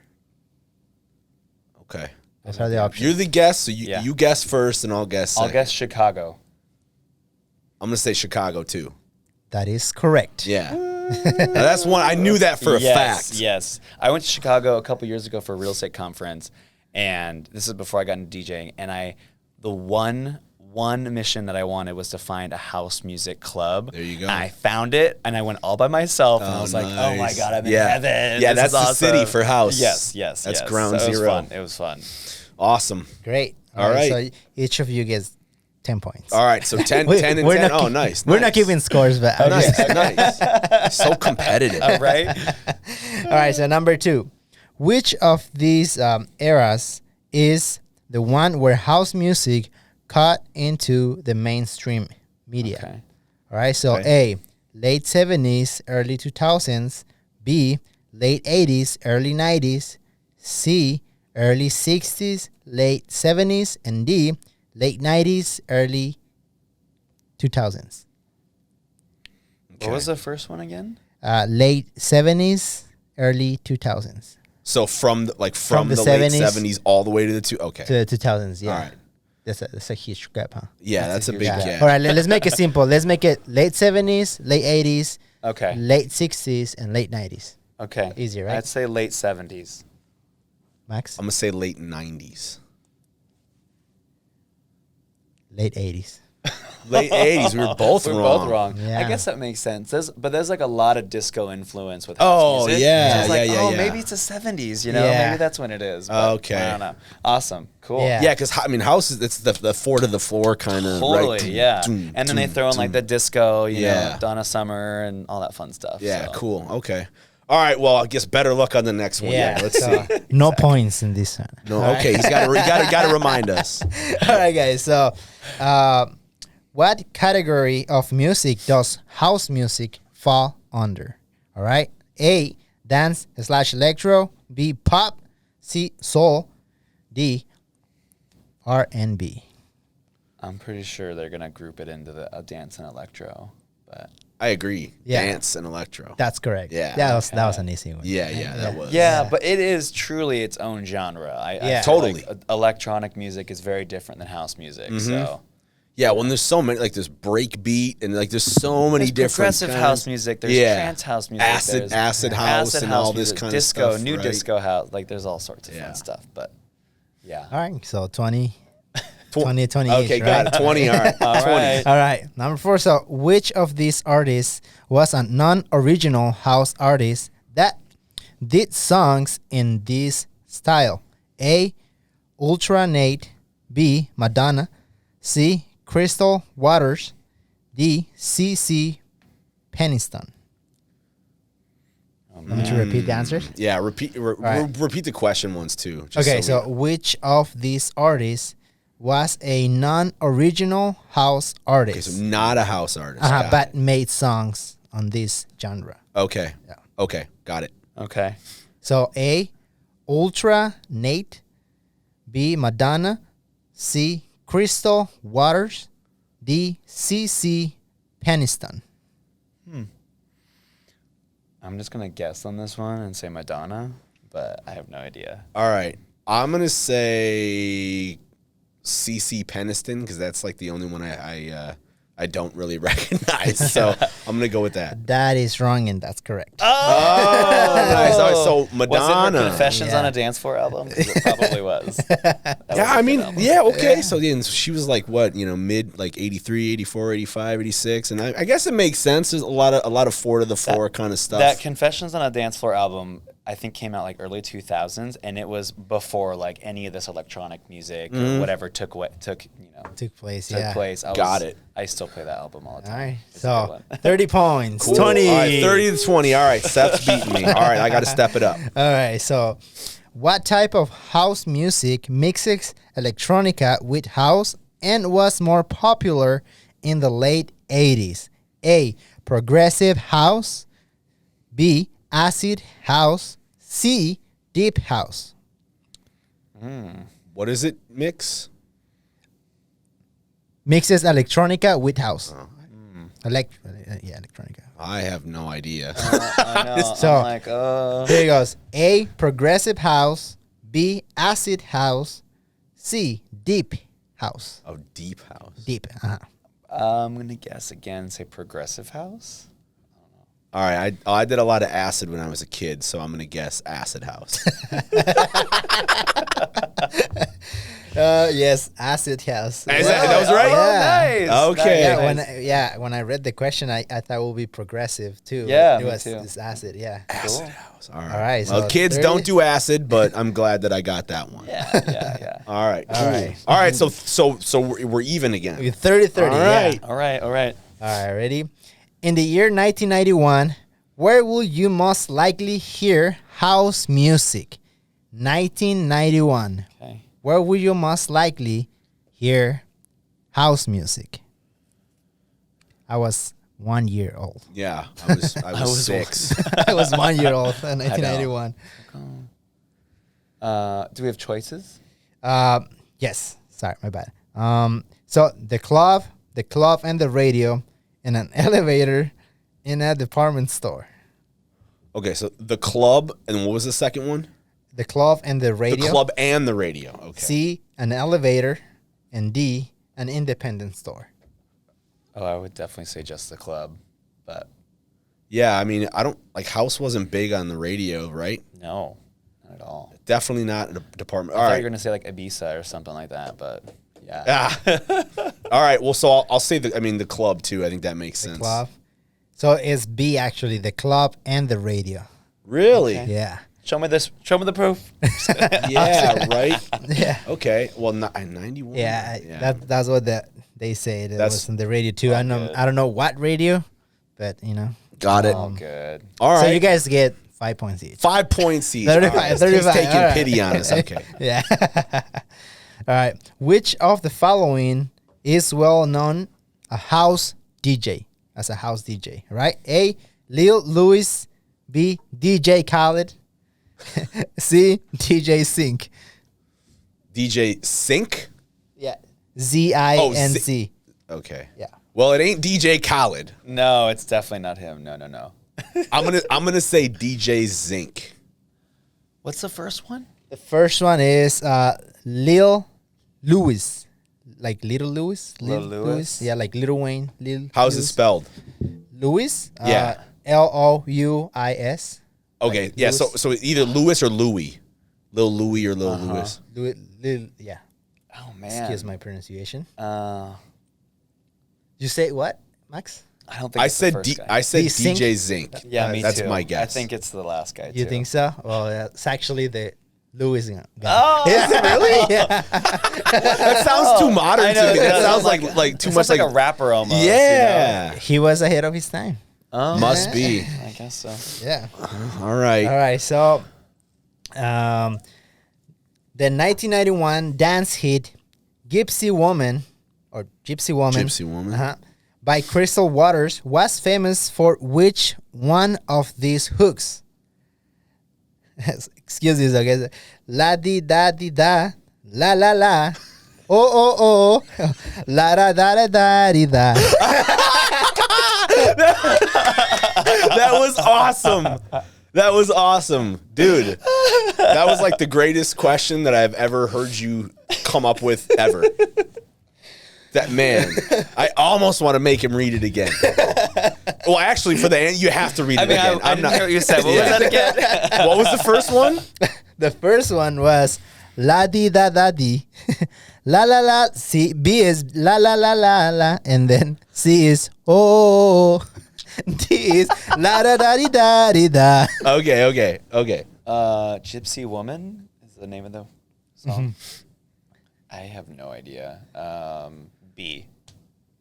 Okay. Those are the options. You're the guest, so you guess first, and I'll guess second. I'll guess Chicago. I'm going to say Chicago, too. That is correct. Yeah. Now, that's one. I knew that for a fact. Yes. I went to Chicago a couple years ago for a real estate conference, and this is before I got into DJing, and the one mission that I wanted was to find a house music club. There you go. And I found it, and I went all by myself, and I was like, oh my God, I'm in heaven. Yeah, This that's is the awesome. city for house. Yes. That's ground so zero. It was fun. Awesome. Great. All right. So each of you gets 10 points. All right, so 10 and 10. Oh, nice. We're not keeping scores, but I'm Nice, just- nice. So competitive. Right? All right, so number 2. Which of these eras is the one where house music cut into the mainstream media? Okay. All right, so A, late 70s, early 2000s, B, late 80s, early 90s, C, early 60s, late 70s, and D, late 90s, early 2000s. What was the first one again? Late 70s, early 2000s. So from the late 70s 70s all the way to the To the 2000s, yeah. All right. That's a huge gap, huh? Yeah, that's a big Yeah. gap. All right, let's make it simple. Let's make it late 70s, late 80s, Okay. late 60s, and late 90s. Okay. Easier, right? I'd say late 70s. Max? I'm going to say late 90s. Late 80s. Late 80s. We were both We're wrong. both wrong. Yeah. I guess that makes sense. There's like a lot of disco influence with Oh, house music. yeah, So it's like, yeah. maybe it's the 70s, Yeah. Maybe that's when it is. But Okay. I don't know. Awesome. Cool. Yeah. Yeah, because house is it's the four to the floor kind of. Totally, right? yeah. And then they throw in like the disco, Yeah. Donna Summer and all that fun stuff. Yeah, so. cool. Okay. All right. Well, I guess better luck on the next one. Yeah. Let's so see. no points in this one. No. Okay. He's got to remind us. All right, guys. So, what category of music does house music fall under? All right. A, dance/electro. B, pop. C, soul. D, R&B. I'm pretty sure they're gonna group it into the dance and electro, but I agree. Yeah. Dance and electro. That's correct. Yeah. That was an easy one. Yeah. That was. yeah, but it is truly its own genre. Yeah. I feel Totally. like electronic music is very different than house music. So Yeah. When there's so many, like there's break beat and like there's so many there's different progressive kinds. house music. There's trance house music. Acid there's house and all this music, kind disco, of stuff. new right? disco house. Like there's all sorts of Yeah. fun stuff. But yeah. All right. So 20, 20 Okay, each, got right? it. 20. All right. All 20. right. All right. Number 4. So, which of these artists was a non-original house artist that did songs in this style? A, Ultra Nate. B, Madonna. C, Crystal Waters. D, CC Peniston. Want me to repeat the answers? Yeah. Repeat the question once too. just Okay, we so know. which of these artists was a non-original house artist? Okay, so not a house artist. Got But it. made songs on this genre. Okay. Yeah. Okay. Got it. Okay. So A, Ultra Nate. B, Madonna. C, Crystal Waters. D, CC Peniston. I'm just gonna guess on this one and say Madonna, but I have no idea. All right. I'm gonna say CC Peniston because that's like the only one I don't really recognize. So I'm gonna go with that. That is wrong, and that's correct. Oh, nice. All right, so Was it Madonna. her Confessions Yeah. on a Dance Floor album? 'Cause it probably was. That was Yeah, a I good mean, album. yeah, okay. So then she was like what, mid like 83, 84, 85, 86. And I guess it makes sense. There's a lot of 4 to the 4 kind of stuff. That Confessions on a Dance Floor album, I think, came out like early 2000s, and it was before like any of this electronic music or whatever took Took place, place. Got it. I still play that album all the All time. right. It's a good So one. 30 points. Cool. 20. All right, 30 to 20. All right, Seth's beating me. All right, I got to step it up. All right. So, what type of house music mixes electronica with house and was more popular in the late 80s? A, progressive house. B, acid house. C, deep house. What is it? Mix? Mixes electronica with house. Electronica. I have no idea. I know. So- I'm like, Here it goes. A, progressive house. B, acid house. C, deep house. Oh, deep house. Deep. Uh-huh. I'm gonna guess again and say progressive house. All right, I did a lot of acid when I was a kid, so I'm gonna guess acid house. Yes, acid house. That was right? Yeah. Nice. Okay. Nice. When I read the question, I thought it would be progressive too. Yeah, it me was too. It's acid. Yeah. Acid Cool. house. All right. All right, Well, so kids 30 don't do acid, but I'm glad that I got that one. Yeah. All right. Cool. All right. All right. So we're even again. 30-30. All right. All right. All right. Ready? In the year 1991, where will you most likely hear house music? 1991. Okay. Where will you most likely hear house music? I was 1 year old. Yeah. I was 6. I was 1 year old in 1991. Do we have choices? Yes. Sorry, my bad. So the club and the radio, in an elevator, in a department store. Okay. So the club, and what was the second one? The club and the radio. The club and the radio. Okay. C, an elevator, and D, an independent store. Oh, I would definitely say just the club, but Yeah. I mean, I don't like house wasn't big on the radio, right? no, not at all. Definitely not a department. I All thought right. you were gonna say like Ibiza or something like that, but yeah. Ah. All right. Well, so I'll say the club too. I think that makes sense. Club. So it's B actually, the club and the radio. Really? Okay. Yeah. Show me this. Show me the proof. Yeah. Right. Yeah. Okay. Well, 91. Yeah. That's what they say. It That's- was on the radio too. I good. don't know what radio, but Got it. Oh, good. All right. So you guys get 5 points each. 5 points each. 35, All right. 35, He's taking all right. pity on us. Okay. Yeah. All right. Which of the following is well known a house DJ? As a house DJ, right? A. Lil Louis. B. DJ Khaled. C. DJ Sync. DJ Sync? Yeah. Z-I-N-C. Okay. Yeah. Well, it ain't DJ Khaled. No, it's definitely not him. No. I'm gonna say DJ Zinc. What's the first one? The first one is Lil Louis. Like Little Louis? Lil Louis? Yeah, like Little Wayne. Lil How's it Louis. spelled? Louis? Yeah. Louis. Okay. Like Yeah. Louis. So either Louis or Louis. Lil Louis or Lil Louis. Yeah. Oh man. Excuse my pronunciation. I You say what, Max? don't think I it's the said first guy. I said D Sync? DJ Zinc. Yeah, me That's too. my guess. I think it's the last guy. You too. think so? Well, it's actually the Louis guy. Oh, Is it really? Yeah. That sounds too modern I to know, me. it That does. sounds like too It much sounds like a rapper almost. Yeah. He was ahead of his time. You know? Must be. I guess so. Yeah. All right. All right. So, the 1991 dance hit "Gypsy Woman" or "Gypsy Woman," Gypsy Woman. by Crystal Waters was famous for which one of these hooks? Excuse me, okay. La di da di da, la la la, oh oh oh, la da da da da di da. That was awesome. That was awesome. Dude, that was like the greatest question that I've ever heard you come up with ever. That man, I almost want to make him read it again. Well, actually, for the end, you have to read it again. I didn't hear what you said. What Yeah. was that again? What was the first one? The first one was la di da da di, la la la. C. B is la la la la la, and then C is oh. D is la da da di da di da. Okay. Gypsy Woman is the name of the song. I have no idea. B.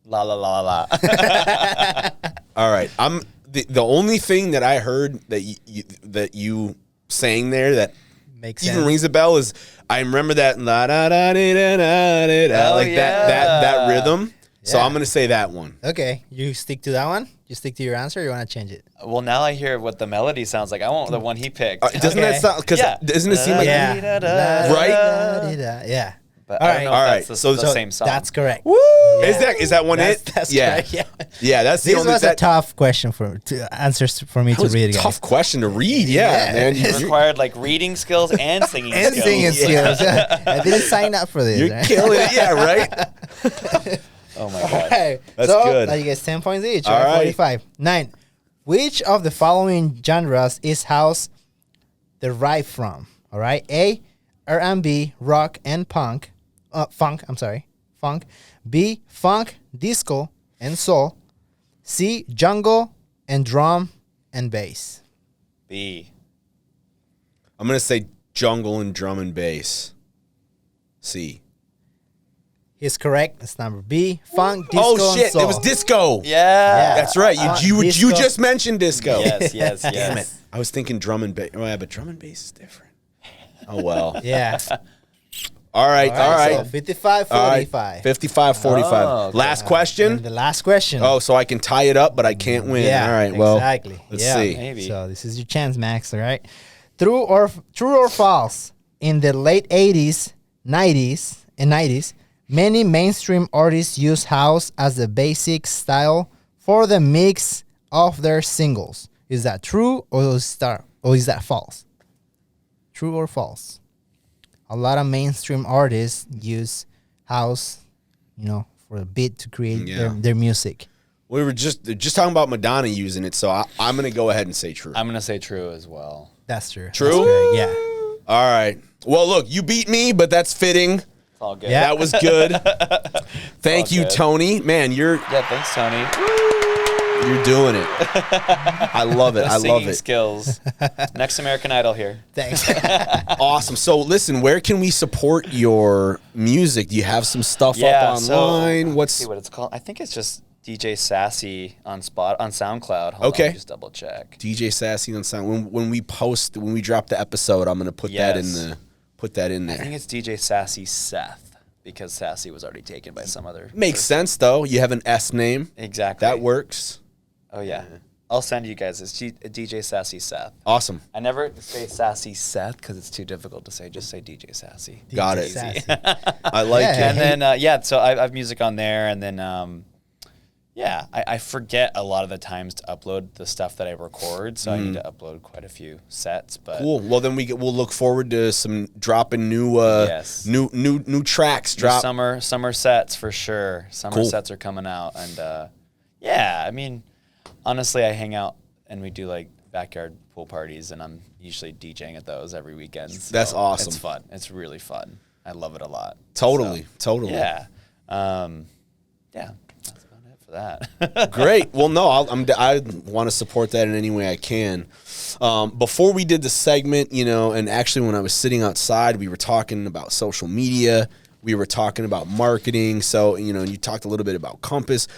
La la la la. All right. I'm the only thing that I heard that you saying there that Makes even sense. rings a bell is I remember that la da da da da da da Oh, like that rhythm. So Yeah. I'm gonna say that one. Okay, you stick to that one. You stick to your answer. Or you want to change it? Well, now I hear what the melody sounds like. I want the one he picked. Doesn't Okay. that sound? Because Yeah. doesn't it seem like Yeah. Right? Yeah. But All I don't know right. if All that's right. the So same song. That's correct. Woo! Yeah. Is that one it? That's yeah. correct. Yeah. Yeah, that's the This only was a that tough question for answers for me that to was read a again. tough question to read. Yeah, man. It required like reading skills and singing And skills. singing skills. I didn't sign up for this. You're right? killing it. Yeah, right. Oh my god. Okay, That's so, good. You get 10 points each. All All right, right. 45. 9. Which of the following genres is house derived from? All right. A. R&B, rock, and punk. Funk. I'm sorry. Funk. B. Funk, disco, and soul. C. Jungle and drum and bass. B. I'm gonna say jungle and drum and bass. C. He's correct. It's number B. Funk, disco, Oh and shit! soul. It was disco. Yeah. That's right. You disco. just mentioned disco. Yes. Damn it! I was thinking drum and bass. Oh, yeah, but drum and bass is different. Oh well. Yeah. All right. So 55, All right. 45. 55, 45. Oh, okay. Last And question. the last question. Oh, so I can tie it up, but I can't win. Yeah, All right. Well, exactly. let's Yeah. see. Maybe. So this is your chance, Max. All right. True or false? In the late 80s, 90s, many mainstream artists use house as the basic style for the mix of their singles. Is that true or is that false? True or false? A lot of mainstream artists use house, for a beat to create Yeah. their music. We were just talking about Madonna using it, so I'm going to go ahead and say true. I'm gonna say true as well. That's true. True? That's correct, yeah. All right. Well, look, you beat me, but that's fitting. It's all good. Yeah. That was good. Thank all you, good. Tony. Man, you're Yeah. Thanks, Tony. doing it. I love it. I love Singing it. skills. Next American Idol here. Thanks. Awesome. So, listen, where can we support your music? Do you have some stuff up So, online? let's What's see what it's called. I think it's just DJ Sassy on SoundCloud. Hold Okay. on, just double check. DJ Sassy on Sound. When we drop the episode, I'm gonna put that in there. I think it's DJ Sassy Seth because Sassy was already taken by some other. Makes person. sense though. You have an S name. Exactly. That works. Oh yeah. I'll send you guys. It's DJ Sassy Seth. Awesome. I never say Sassy Seth because it's too difficult to say. Just say DJ Sassy. Got DJ it. Sassy. I like Yeah. it. And then so I have music on there, and then I forget a lot of the times to upload the stuff that I record, so I need to upload quite a few sets. But Cool. Well, then we'll look forward to some dropping new new tracks. Drop. summer sets for sure. Summer Cool. sets are coming out, and I mean, honestly, I hang out and we do like backyard pool parties, and I'm usually DJing at those every weekend. So That's awesome. It's fun. It's really fun. I love it a lot. Totally. So, Totally. Yeah. That's about it for that. Great. Well, no, I want to support that in any way I can. Before we did the segment, and actually when I was sitting outside, we were talking about social media. We were talking about marketing. So, you talked a little bit about Compass.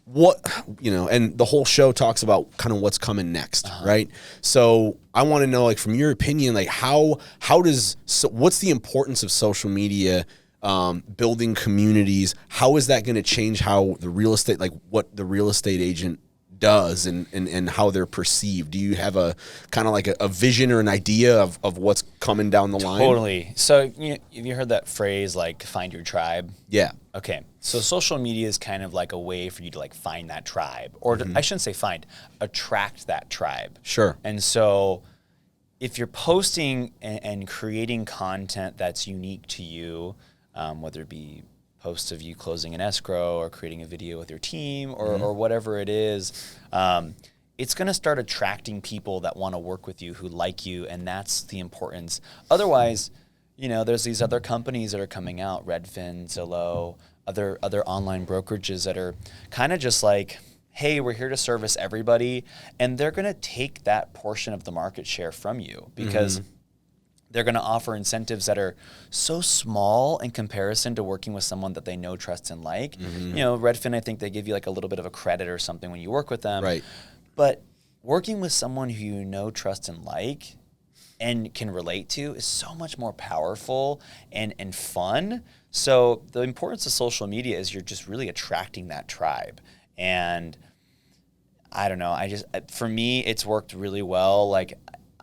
And the whole show talks about kind of what's coming next, right? So I want to know, like, from your opinion, like what's the importance of social media, building communities? How is that going to change how the real estate, like what the real estate agent does and how they're perceived? Do you have a kind of like a vision or an idea of what's coming down the line? Totally. So have you heard that phrase, like, find your tribe? Yeah. Okay, so social media is kind of like a way for you to like find that tribe, or I shouldn't say find, attract that tribe. Sure. And so if you're posting and creating content that's unique to you, whether it be posts of you closing an escrow or creating a video with your team or whatever it is, it's going to start attracting people that want to work with you, who like you, and that's the importance. Otherwise, there's these other companies that are coming out, Redfin, Zillow, other online brokerages that are kind of just like, hey, we're here to service everybody, and they're going to take that portion of the market share from you because they're going to offer incentives that are so small in comparison to working with someone that they know, trust, and like. Redfin, I think they give you like a little bit of a credit or something when you work with them. Right. But working with someone who you know, trust, and like, and can relate to is so much more powerful and fun. So the importance of social media is you're just really attracting that tribe. And I don't know, for me, it's worked really well. Like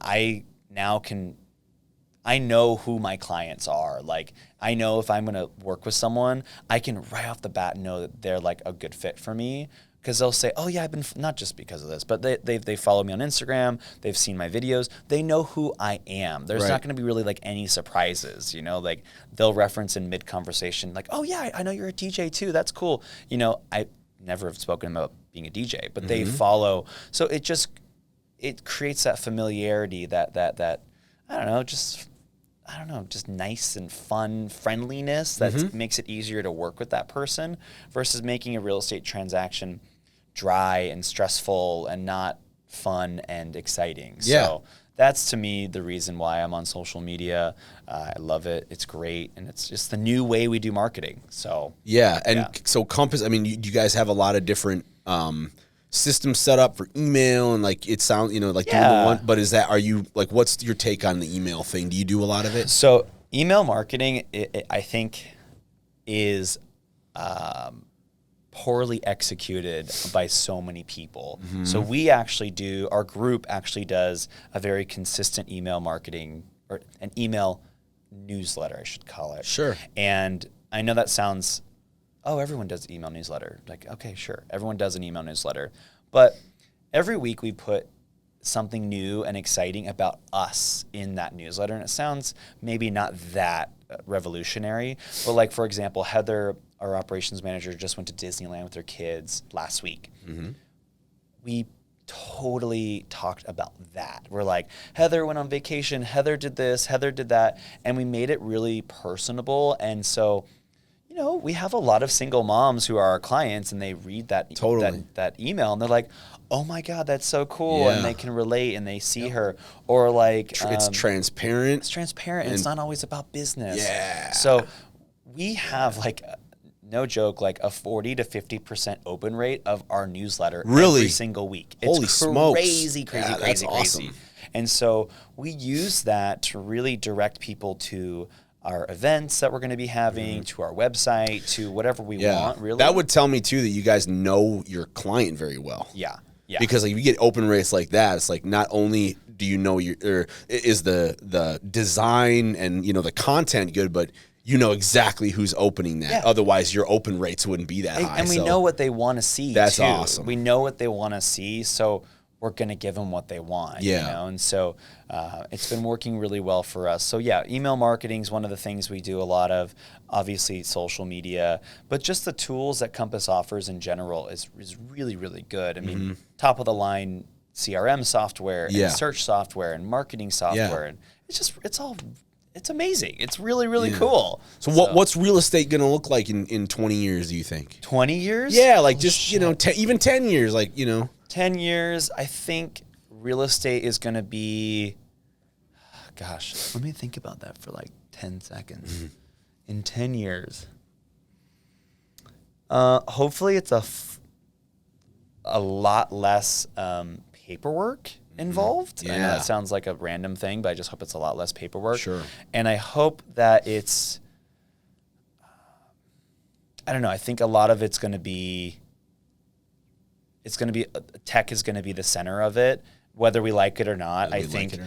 I know who my clients are. Like I know if I'm going to work with someone, I can right off the bat know that they're like a good fit for me. Because they'll say, oh, yeah, I've been, not just because of this, but they follow me on Instagram. They've seen my videos. They know who I am. There's not going to be really like any surprises, like they'll reference in mid-conversation, like, oh, yeah, I know you're a DJ too. That's cool. I never have spoken about being a DJ, but they follow. So it creates that familiarity that I don't know, just nice and fun friendliness that makes it easier to work with that person versus making a real estate transaction dry and stressful and not fun and exciting. Yeah. So that's, to me, the reason why I'm on social media. I love it. It's great. And it's just the new way we do marketing. So So Compass, I mean, you guys have a lot of different systems set up for email, and like it sounds, like you're the one, but are you like, what's your take on the email thing? Do you do a lot of it? So email marketing, I think, is poorly executed by so many people. So our group actually does a very consistent email marketing, or an email newsletter, I should call it. Sure. And I know that sounds, everyone does email newsletter. Like, okay, sure, everyone does an email newsletter. But every week we put something new and exciting about us in that newsletter. And it sounds maybe not that revolutionary, but like, for example, Heather, our operations manager, just went to Disneyland with her kids last week. We totally talked about that. We're like, Heather went on vacation, Heather did this, Heather did that, and we made it really personable. And so, we have a lot of single moms who are our clients, and they read that that email, and they're like, oh my God, that's so cool. And they can relate, and they see her. Or like, it's transparent. It's transparent, and it's not always about business. Yeah. So we have like no joke, like a 40 to 50% open rate of our newsletter Really? every single week. It's Holy smokes. crazy, Yeah, that's crazy. awesome. And so we use that to really direct people to our events that we're going to be having, to our website, to whatever we want, really. That would tell me, too, that you guys know your client very well. Yeah. Yeah. Because like, if you get open rates like that, it's like not only do you know is the design and, the content good, but you know exactly who's opening that. Yeah. Otherwise, your open rates wouldn't be that high. And we know what they want to see, That's too. awesome. We know what they want to see, so we're going to give them what they want. Yeah. And so it's been working really well for us. So, yeah, email marketing is one of the things we do a lot of. Obviously, social media. But just the tools that Compass offers in general is really, really good. I mean, top of the line CRM software and search software and marketing software. And it's amazing. It's really, really cool. So what's real estate going to look like in 20 years, do you think? 20 years? Yeah, like just, even 10 years, like, 10 years, I think real estate is going to be, gosh, let me think about that for like 10 seconds. In 10 years, hopefully it's a lot less paperwork involved. I know that sounds like a random thing, but I just hope it's a lot less paperwork. Sure. And I hope that it's, I don't know, I think a lot of it's going to be, tech is going to be the center of it, whether we like it or not. I think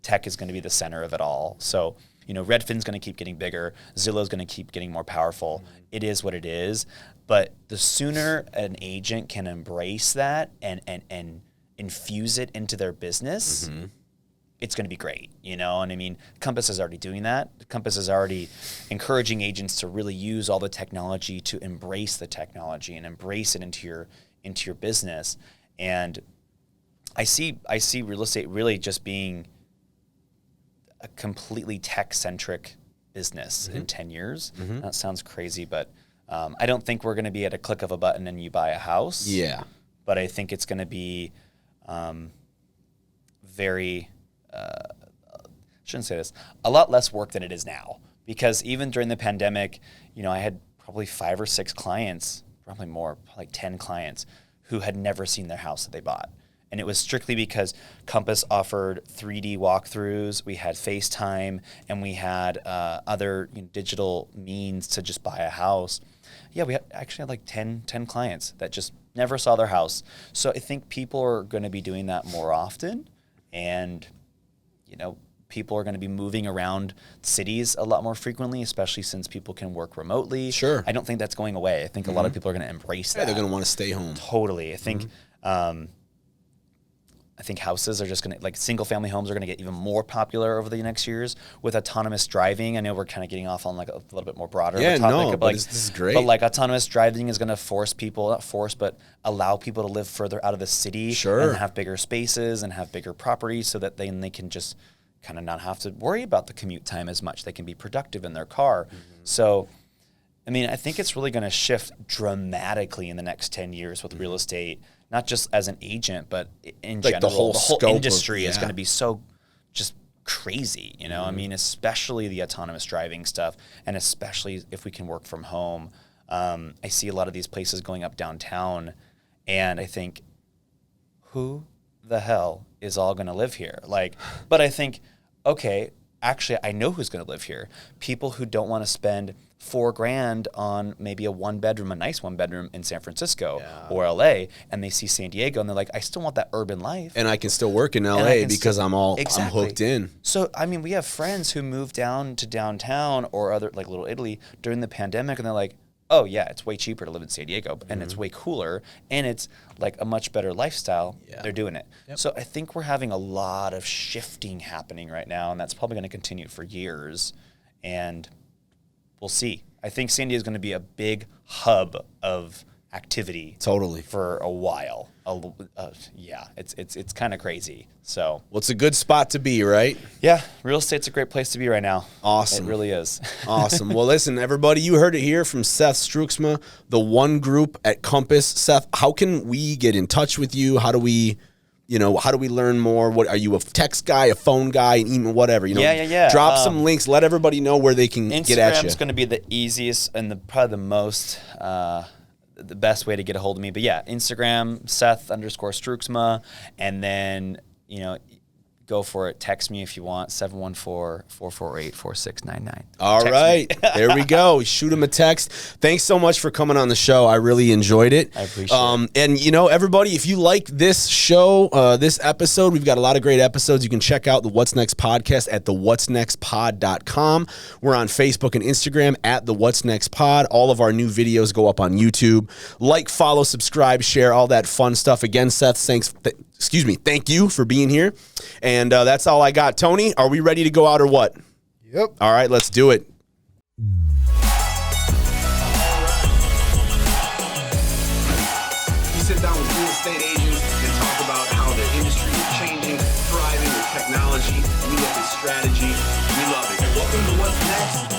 tech is going to be the center of it all. So, Redfin's going to keep getting bigger. Zillow's going to keep getting more powerful. It is what it is. But the sooner an agent can embrace that and infuse it into their business, it's going to be great, And I mean, Compass is already doing that. Compass is already encouraging agents to really use all the technology, to embrace the technology and embrace it into your business. And I see real estate really just being a completely tech-centric business in 10 years. That sounds crazy, but I don't think we're going to be at a click of a button and you buy a house. Yeah. But I think it's going to be very, shouldn't say this, a lot less work than it is now. Because even during the pandemic, I had probably 5 or 6 clients, probably more, like 10 clients, who had never seen their house that they bought. And it was strictly because Compass offered 3D walkthroughs, we had FaceTime, and we had other digital means to just buy a house. Yeah, we actually had like 10 clients that just never saw their house. So I think people are going to be doing that more often. And, people are going to be moving around cities a lot more frequently, especially since people can work remotely. Sure. I don't think that's going away. I think a lot of people are going to embrace that. They're going to want to stay home. Totally. I think houses are just going to, like single family homes are going to get even more popular over the next years with autonomous driving. I know we're kind of getting off on like a little bit more broader topic. But this is great. But like autonomous driving is going to force people, not force, but allow people to live further out of the city and have bigger spaces and have bigger properties so that then they can just kind of not have to worry about the commute time as much. They can be productive in their car. So, I mean, I think it's really going to shift dramatically in the next 10 years with real estate, not just as an agent, but in like general. the whole industry is going to be so just crazy, I mean, especially the autonomous driving stuff, and especially if we can work from home. I see a lot of these places going up downtown, and I think, who the hell is all going to live here? But I think, okay, actually, I know who's going to live here. People who don't want to spend $4,000 on maybe a nice one bedroom in San Francisco or LA, and they see San Diego and they're like, I still want that urban life. And I can still work in LA because I'm hooked in. So, I mean, we have friends who moved down to downtown or other, like Little Italy during the pandemic, and they're like, oh yeah, it's way cheaper to live in San Diego and it's way cooler and it's like a much better lifestyle. They're doing it. So I think we're having a lot of shifting happening right now, and that's probably going to continue for years, and we'll see. I think San Diego is going to be a big hub of activity for a while. It's kind of crazy. So, well, it's a good spot to be, right? Yeah, real estate's a great place to be right now. Awesome. It really is. Awesome. Well, listen, everybody, you heard it here from Seth Struiksma, the One Group at Compass. Seth, how can we get in touch with you? How do we, how do we learn more? What are you, a text guy, a phone guy, an email, whatever? Yeah. Drop some links. Let everybody know where they can get at you. Instagram's going to be the easiest and probably the most, the best way to get a hold of me. But yeah, Instagram, Seth_Struiksma, and then, go for it. Text me if you want, 714-448-4699. All right. There we go. Shoot him a text. Thanks so much for coming on the show. I really enjoyed it. I appreciate it. And, everybody, if you like this show, this episode, we've got a lot of great episodes. You can check out the What's Next podcast at thewhatsnextpod.com. We're on Facebook and Instagram at the What's Next Pod. All of our new videos go up on YouTube. Like, follow, subscribe, share, all that fun stuff. Again, Seth, thank you for being here. And that's all I got. Tony, are we ready to go out or what? Yep. All right, let's do it. We sit down with real estate agents and talk about how the industry is changing, thriving with technology. We look at strategy. We love it. Welcome to What's Next